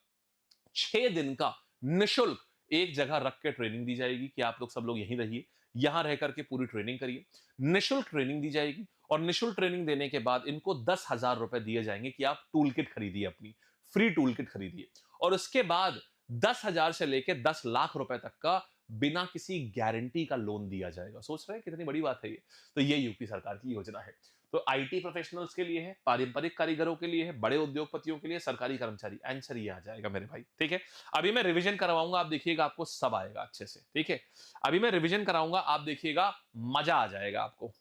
6 दिन का निशुल्क एक जगह रख के ट्रेनिंग दी जाएगी कि आप लोग सब लोग यहीं रहिए, यहां रह करके पूरी ट्रेनिंग करिए। निशुल्क ट्रेनिंग दी जाएगी, और निशुल्क ट्रेनिंग देने के बाद इनको 10,000 रुपए दिए जाएंगे कि आप टूल किट खरीदिए, अपनी फ्री टूल किट खरीदिए। और उसके बाद 10,000 से लेकर 10 लाख रुपए तक का बिना किसी गारंटी का लोन दिया जाएगा। सोच रहे हैं कितनी बड़ी बात है ये? तो ये यूपी सरकार की योजना है। तो आईटी प्रोफेशनल्स के लिए है, पारंपरिक कारीगरों के लिए है, बड़े उद्योगपतियों के लिए, सरकारी कर्मचारी। आंसर ये आ जाएगा मेरे भाई। ठीक है, अभी मैं रिवीजन करवाऊंगा, आप देखिएगा आपको सब आएगा अच्छे से। ठीक है, अभी मैं रिवीजन कराऊंगा, आप देखिएगा मजा आ जाएगा आपको।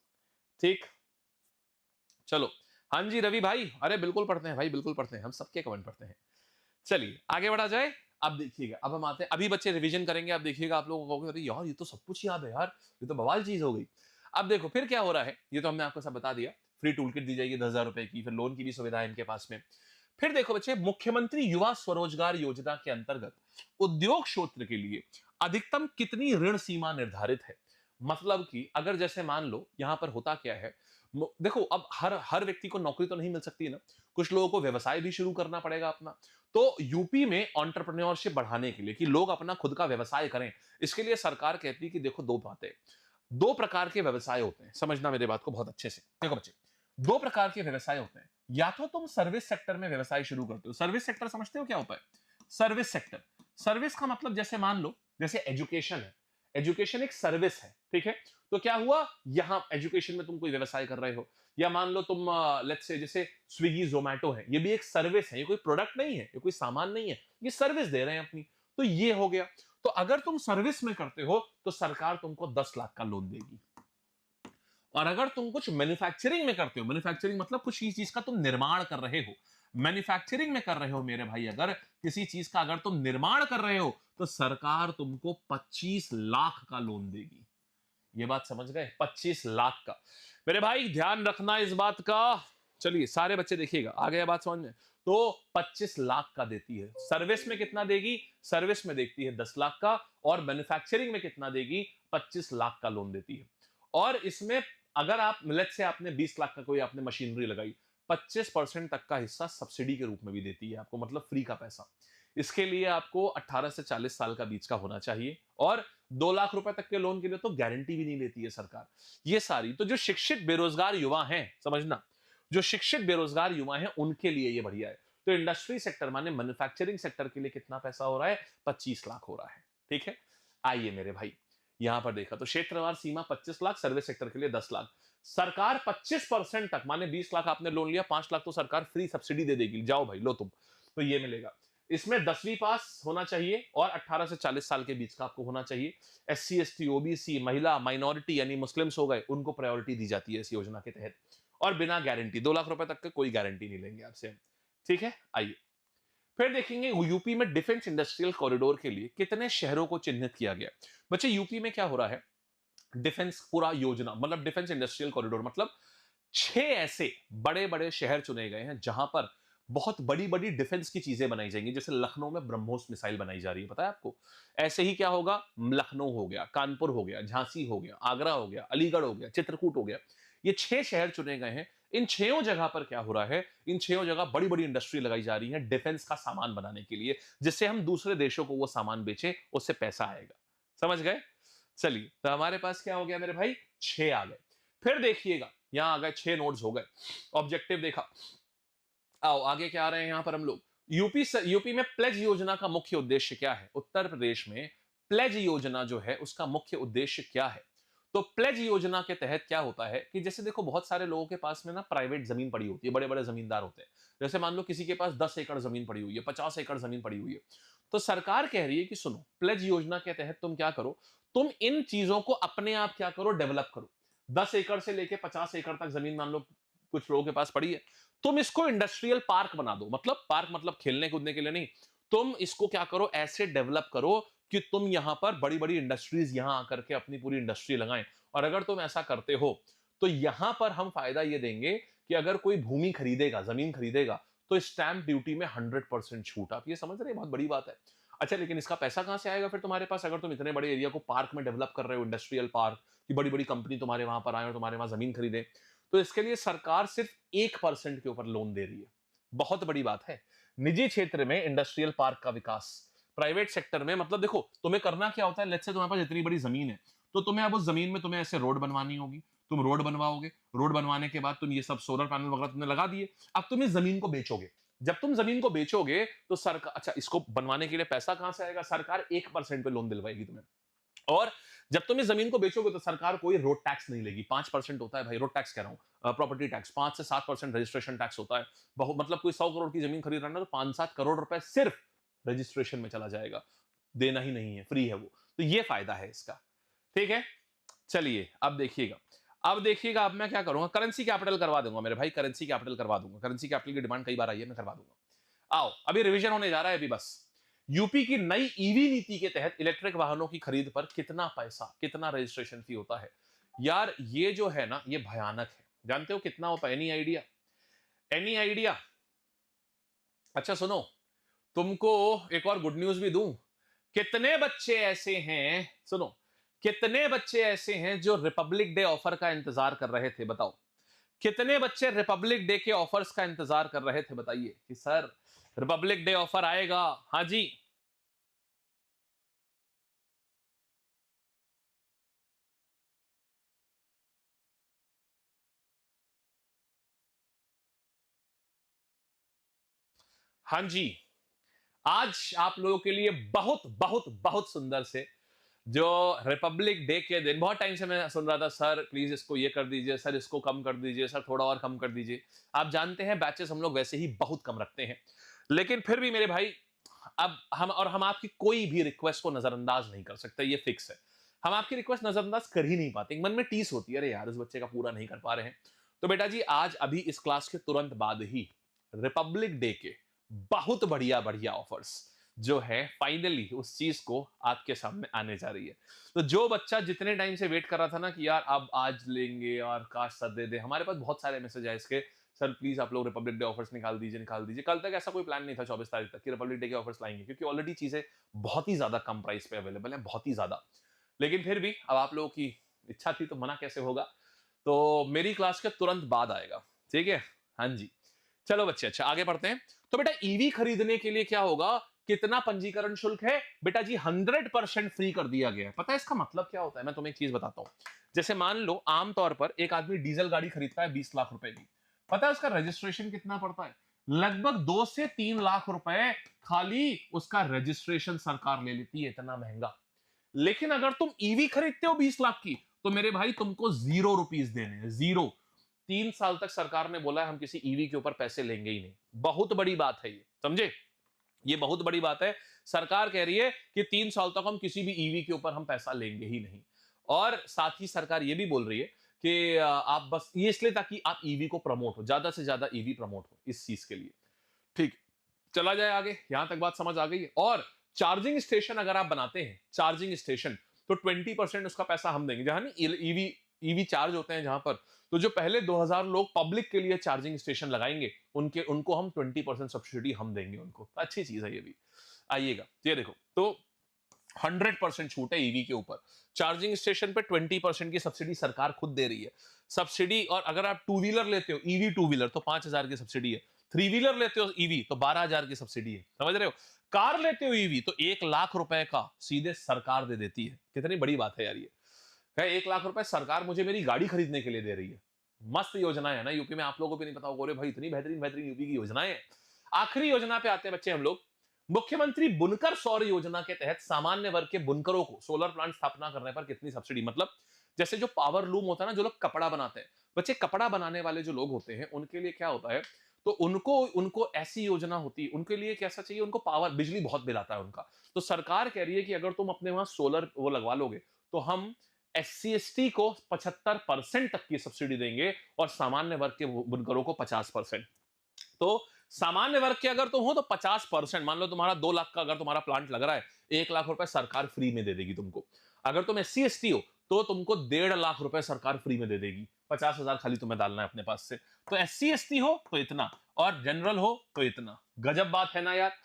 ठीक, चलो। हाँ जी रवि भाई, अरे बिल्कुल पढ़ते हैं भाई, बिल्कुल पढ़ते हैं, हम सबके कमेंट पढ़ते हैं। चलिए आगे बढ़ा जाए। अब देखिएगा, अब हम आते हैं, अभी बच्चे रिवीजन करेंगे, अब देखिएगा आप लोगों को कहोगे अरे यार ये तो सब कुछ याद है यार, ये तो बवाल चीज हो गई। अब देखो फिर क्या हो रहा है, ये तो हमने आपको सब बता दिया। फ्री टूल किट दी जाएगी 10,000 रुपए की, फिर लोन की भी सुविधा है इनके पास में। फिर देखो बच्चे, मुख्यमंत्री युवा स्वरोजगार योजना के अंतर्गत उद्योग क्षेत्र के लिए अधिकतम कितनी ऋण सीमा निर्धारित है? मतलब कि अगर जैसे मान लो यहां पर होता क्या है, देखो अब हर हर व्यक्ति को नौकरी तो नहीं मिल सकती ना, कुछ लोगों को व्यवसाय भी शुरू करना पड़ेगा अपना। तो यूपी में एंटरप्रेन्योरशिप बढ़ाने के लिए, कि लोग अपना खुद का व्यवसाय करें, इसके लिए सरकार कहती है कि देखो दो बातें, दो प्रकार के व्यवसाय होते हैं, समझना मेरे बात को बहुत अच्छे से। देखो बच्चे, दो प्रकार के व्यवसाय होते हैं। या तो तुम सर्विस सेक्टर में व्यवसाय शुरू करते हो। सर्विस सेक्टर समझते हो क्या होता है? सर्विस सेक्टर, सर्विस का मतलब जैसे मान लो जैसे एजुकेशन है, एजुकेशन एक सर्विस है। ठीक है, तो क्या हुआ, यहां एजुकेशन में तुम कोई व्यवसाय कर रहे हो, या मान लो तुम लेट्स से जैसे स्विगी जोमेटो है, ये भी एक सर्विस है, ये कोई प्रोडक्ट नहीं है, ये कोई सामान नहीं है, ये सर्विस दे रहे हैं अपनी। तो ये हो गया। तो अगर तुम सर्विस में करते हो तो सरकार तुमको 10 लाख का लोन देगी। और अगर तुम कुछ मैन्युफैक्चरिंग में करते हो, मैन्युफैक्चरिंग मतलब कुछ चीज का तुम निर्माण कर रहे हो, मैन्युफैक्चरिंग में कर रहे हो मेरे भाई, अगर किसी चीज का अगर तुम निर्माण कर रहे हो तो सरकार तुमको 25 लाख का लोन देगी। ये बात समझ गए? 25 लाख का। मेरे भाई ध्यान रखना इस बात का। चलिए सारे बच्चे देखिएगा, आ गया बात समझ में? तो 25 लाख का देती है। सर्विस में कितना देगी? सर्विस में देखती है 10 लाख का, और मैन्युफैक्चरिंग में कितना देगी? 25 लाख का लोन देती है। और इसमें अगर आप लेट्स से आपने 20 लाख का कोई आपने मशीनरी लगाई, 25% तक का हिस्सा सब्सिडी के रूप में भी देती है आपको, मतलब फ्री का पैसा। इसके लिए आपको 18 से 40 साल का बीच का होना चाहिए, और 2 लाख रुपए तक के लोन के लिए तो गारंटी भी नहीं लेती है सरकार। ये सारी तो जो शिक्षित बेरोजगार युवा हैं, समझना, जो शिक्षित बेरोजगार युवा हैं उनके लिए ये बढ़िया है। तो इंडस्ट्री सेक्टर माने मैन्युफैक्चरिंग सेक्टर के लिए कितना पैसा हो रहा है? 25 लाख हो रहा है। ठीक है, आइए मेरे भाई, यहां पर देखा तो क्षेत्रवार सीमा 25 लाख, सर्विस सेक्टर के लिए 10 लाख। सरकार 25% तक माने 20 लाख आपने लोन लिया, 5 लाख तो सरकार फ्री सब्सिडी दे देगी, जाओ भाई लो तुम। तो ये मिलेगा। इसमें 10वीं पास होना चाहिए और 18 से 40 साल के बीच का आपको होना चाहिए। एससी, एसटी, ओबीसी, महिला, माइनॉरिटी यानी मुस्लिम्स हो गए, उनको प्रायोरिटी दी जाती है इस योजना के तहत, और बिना गारंटी, 2 लाख रुपए तक के कोई गारंटी नहीं लेंगे आपसे। ठीक है, आइए फिर देखेंगे यूपी में डिफेंस इंडस्ट्रियल कॉरिडोर के लिए कितने शहरों को चिन्हित किया गया। बच्चे यूपी में क्या हो रहा है, डिफेंस पूरा योजना, मतलब डिफेंस इंडस्ट्रियल कॉरिडोर मतलब 6 ऐसे बड़े बड़े शहर चुने गए हैं जहां पर बहुत बड़ी बड़ी डिफेंस की चीजें बनाई जाएंगी। जैसे लखनऊ में ब्रह्मोस मिसाइल बनाई जा रही है, पता है आपको। ऐसे ही क्या होगा, लखनऊ हो गया, कानपुर हो गया, झांसी हो गया, आगरा हो गया, अलीगढ़ हो गया, चित्रकूट हो गया। ये 6 शहर चुने गए हैं। इन 6 जगह पर क्या हो रहा है, इन 6 जगह बड़ी बड़ी इंडस्ट्री लगाई जा रही है डिफेंस का सामान बनाने के लिए, जिससे हम दूसरे देशों को वो सामान बेचे, उससे पैसा आएगा। समझ गए? चलिए, तो हमारे पास क्या हो गया मेरे भाई, 6 आ गए। फिर देखिएगा, यहां आ गए 6 नोड्स हो गए, ऑब्जेक्टिव देखा। आओ आगे क्या आ रहे हैं यहां पर हम लोग। यूपी में प्लेज योजना का मुख्य उद्देश्य क्या है? उत्तर प्रदेश में प्लेज योजना जो है उसका मुख्य उद्देश्य क्या है? तो प्लेज योजना के तहत क्या होता है कि जैसे देखो, बहुत सारे लोगों के पास में ना प्राइवेट जमीन पड़ी होती है, बड़े बड़े जमींदार होते हैं। जैसे मान लो किसी के पास 10 एकड़ जमीन पड़ी हुई है, 50 एकड़ जमीन पड़ी हुई है। तो सरकार कह रही है कि सुनो, प्लेज योजना के तहत तुम क्या करो, तुम इन चीजों को अपने आप क्या करो, डेवलप करो। 10 एकड़ से लेके 50 एकड़ तक जमीन मान लो कुछ लोगों के पास पड़ी है, तुम इसको इंडस्ट्रियल पार्क बना दो। मतलब पार्क मतलब खेलने कूदने के लिए नहीं, तुम इसको क्या करो, ऐसे डेवलप करो कि तुम यहां पर बड़ी बड़ी इंडस्ट्रीज यहां आकर के अपनी पूरी इंडस्ट्री लगाएं। और अगर तुम ऐसा करते हो तो यहां पर हम फायदा ये देंगे कि अगर कोई भूमि खरीदेगा, जमीन खरीदेगा, तो स्टैंप ड्यूटी में 100% छूट। आप ये समझ रहे हैं, बहुत बड़ी बात है। अच्छा, लेकिन इसका पैसा कहां से आएगा फिर तुम्हारे पास, अगर तुम इतने बड़े एरिया को पार्क में डेवलप कर रहे हो, इंडस्ट्रियल पार्क की बड़ी बड़ी कंपनी तुम्हारे वहां पर आए और तुम्हारे वहां जमीन खरीदे। तो इसके लिए सरकार सिर्फ 1% के ऊपर लोन दे रही है। बहुत बड़ी बात है। निजी क्षेत्र में इंडस्ट्रियल पार्क का विकास, प्राइवेट सेक्टर में, मतलब देखो तुम्हें करना क्या होता है, लेट्स से तुम्हारे पास इतनी बड़ी जमीन है, तो तुम्हें अब उस जमीन में तुम्हें ऐसे रोड बनवानी होगी। तुम रोड बनवाओगे, रोड बनवाने के बाद तुम ये सब सोलर पैनल वगैरह तुमने लगा दिए। अब तुम इस जमीन को बेचोगे। जब तुम जमीन को बेचोगे तो सरकार, अच्छा इसको बनवाने के लिए पैसा कहां से आएगा, सरकार 1% पे लोन दिलवाएगी तुम्हें। और जब तुम इस जमीन को बेचोगे तो सरकार कोई रोड टैक्स नहीं लेगी। 5% होता है भाई, रोड टैक्स कह रहा हूं, प्रॉपर्टी टैक्स 5 से 7% रजिस्ट्रेशन टैक्स होता है। बहुत मतलब कोई 100 करोड़ की जमीन खरीद रहा है ना, तो 5-7 करोड़ रुपए सिर्फ रजिस्ट्रेशन में चला जाएगा। देना ही नहीं है, फ्री है वो। तो ये फायदा है इसका। ठीक है, चलिए अब देखिएगा। अब देखिएगा, अब मैं क्या करूंगा, करेंसी कैपिटल करवा दूंगा मेरे भाई, करेंसी कैपिटल करवा दूंगा। करेंसी कैपिटल की डिमांड कई बार आई है, मैं करवा दूंगा। आओ अभी रिवीजन होने जा रहा है अभी बस। यूपी की नई ईवी नीति के तहत इलेक्ट्रिक वाहनों की खरीद पर कितना पैसा, कितना रजिस्ट्रेशन फी होता है? यार ये जो है ना, ये भयानक है। जानते हो कितना होता है? Any idea? Any idea? अच्छा सुनो, तुमको एक और गुड न्यूज भी दूं। कितने बच्चे ऐसे हैं, सुनो, कितने बच्चे ऐसे हैं जो रिपब्लिक डे ऑफर का इंतजार कर रहे थे? बताओ, कितने बच्चे रिपब्लिक डे के ऑफर्स का इंतजार कर रहे थे? बताइए कि सर रिपब्लिक डे ऑफर आएगा। हाँ जी, हाँ जी। आज आप लोगों के लिए बहुत बहुत बहुत सुंदर से, जो रिपब्लिक डे के दिन, बहुत टाइम से मैं सुन रहा था सर प्लीज इसको ये कर दीजिए, सर इसको कम कर दीजिए, सर थोड़ा और कम कर दीजिए। आप जानते हैं बैचेस हम लोग वैसे ही बहुत कम रखते हैं, लेकिन फिर भी मेरे भाई, अब हम आपकी कोई भी रिक्वेस्ट को नजरअंदाज नहीं कर सकते, ये फिक्स है। हम आपकी रिक्वेस्ट नजरअंदाज कर ही नहीं पाते, मन में टीस होती है, अरे यार इस बच्चे का पूरा नहीं कर पा रहे हैं। तो बेटा जी, आज अभी इस क्लास के तुरंत बाद ही रिपब्लिक डे के बहुत बढ़िया बढ़िया ऑफर्स जो है फाइनली उस चीज को आपके सामने आने जा रही है। तो जो बच्चा जितने टाइम से वेट कर रहा था ना कि यार अब आज लेंगे और काश सर दे दे, हमारे पास बहुत सारे मैसेज आए इसके, सर प्लीज आप लोग रिपब्लिक डे ऑफर्स निकाल दीजिए, निकाल दीजिए। कल तक ऐसा कोई प्लान नहीं था 24 तारीख तक कि रिपब्लिक डे के ऑफर्स लाएंगे, क्योंकि ऑलरेडी चीजें बहुत ही ज्यादा कम प्राइस पे अवेलेबल है, बहुत ही ज्यादा। लेकिन फिर भी अब आप लोगों की इच्छा थी तो मना कैसे होगा। तो मेरी क्लास के तुरंत बाद आएगा, ठीक है। हाँ जी, चलो बच्चे, अच्छा आगे बढ़ते हैं। तो बेटा ईवी खरीदने के लिए क्या होगा, कितना पंजीकरण शुल्क है बेटा जी? 100% फ्री कर दिया गया है। पता है इसका मतलब क्या होता है? मैं तुम्हें एक चीज बताता हूं। जैसे मान लो आमतौर पर एक आदमी डीजल गाड़ी खरीदता है 20 लाख रुपए की, पता है उसका रजिस्ट्रेशन कितना पड़ता है? लगभग 2 से 3 लाख रुपए खाली उसका रजिस्ट्रेशन सरकार ले लेती है, इतना महंगा। लेकिन अगर तुम ईवी खरीदते हो 20 लाख की, तो मेरे भाई तुमको 0 रुपीज देने हैं, 0। 3 साल तक सरकार ने बोला है हम किसी ईवी के ऊपर पैसे लेंगे ही नहीं। बहुत बड़ी बात है ये, समझे? ये बहुत बड़ी बात है। सरकार कह रही है कि 3 साल तक हम किसी भी ईवी के ऊपर हम पैसा लेंगे ही नहीं। और साथ ही सरकार ये भी बोल रही है कि आप बस ये इसलिए ताकि आप ईवी को प्रमोट हो, ज्यादा से ज्यादा ईवी प्रमोट हो इस चीज के लिए। ठीक, चला जाए आगे, यहां तक बात समझ आ गई है। और चार्जिंग स्टेशन अगर आप बनाते हैं, चार्जिंग स्टेशन, तो 20% उसका पैसा हम देंगे। जहां नहीं ईवी ईवी चार्ज होते हैं जहां पर, तो जो पहले 2000 लोग पब्लिक के लिए चार्जिंग स्टेशन लगाएंगे, उनको हम 20% सब्सिडी हम देंगे उनको। अच्छी चीज है ये भी। आइएगा, ये देखो, तो 100% छूट है ईवी के ऊपर। चार्जिंग स्टेशन पे 20% की सब्सिडी सरकार खुद दे रही है। सब्सिडी, और अगर आप टू व्हीलर लेते हो, ईवी टू व्हीलर, तो 5,000 की सब्सिडी है। थ्री व्हीलर लेते हो ईवी, तो 12,000 की सब्सिडी है। समझ रहे हो? कार लेते हो ईवी, तो 1 लाख रुपए का सीधे सरकार दे देती है। कितनी बड़ी बात है यार ये। 1 लाख रुपए सरकार मुझे मेरी गाड़ी खरीदने के लिए दे रही है। मस्त योजना है ना यूपी में। आप लोगों को भी नहीं पता होगा? अरे भाई इतनी बेहतरीन बेहतरीन यूपी की योजनाएं हैं। आखिरी योजना पे आते हैं बच्चे हम लोग। मुख्यमंत्री बुनकर सौर योजना के तहत सामान्य वर्ग के बुनकरों को सोलर प्लांट स्थापना करने पर कितनी सब्सिडी? मतलब जैसे जो पावर लूम होता है ना, जो लोग कपड़ा बनाते हैं, बच्चे कपड़ा बनाने वाले जो लोग होते हैं, उनके लिए क्या होता है, तो उनको उनको ऐसी योजना होती है, उनके लिए कैसा चाहिए, उनको पावर, बिजली बहुत बिल आता है उनका। तो सरकार कह रही है कि अगर तुम अपने वहां सोलर वो लगवा लोगे, तो हम SC ST को 75% तक की सब्सिडी देंगे और सामान्य वर्ग के बुनकरों को 50%। तो सामान्य वर्ग के अगर तुम हो तो 50%, मान लो तुम्हारा 2 लाख का अगर तुम्हारा प्लांट लग रहा है, 1 लाख रुपए सरकार फ्री में दे देगी तुमको। अगर तुम SC ST हो तो तुमको 1.5 लाख रुपए सरकार फ्री में दे देगी। 50,000 खाली तुम्हें डालना है अपने पास से। तो SC ST हो तो इतना, और जनरल हो तो इतना। गजब बात है ना यार।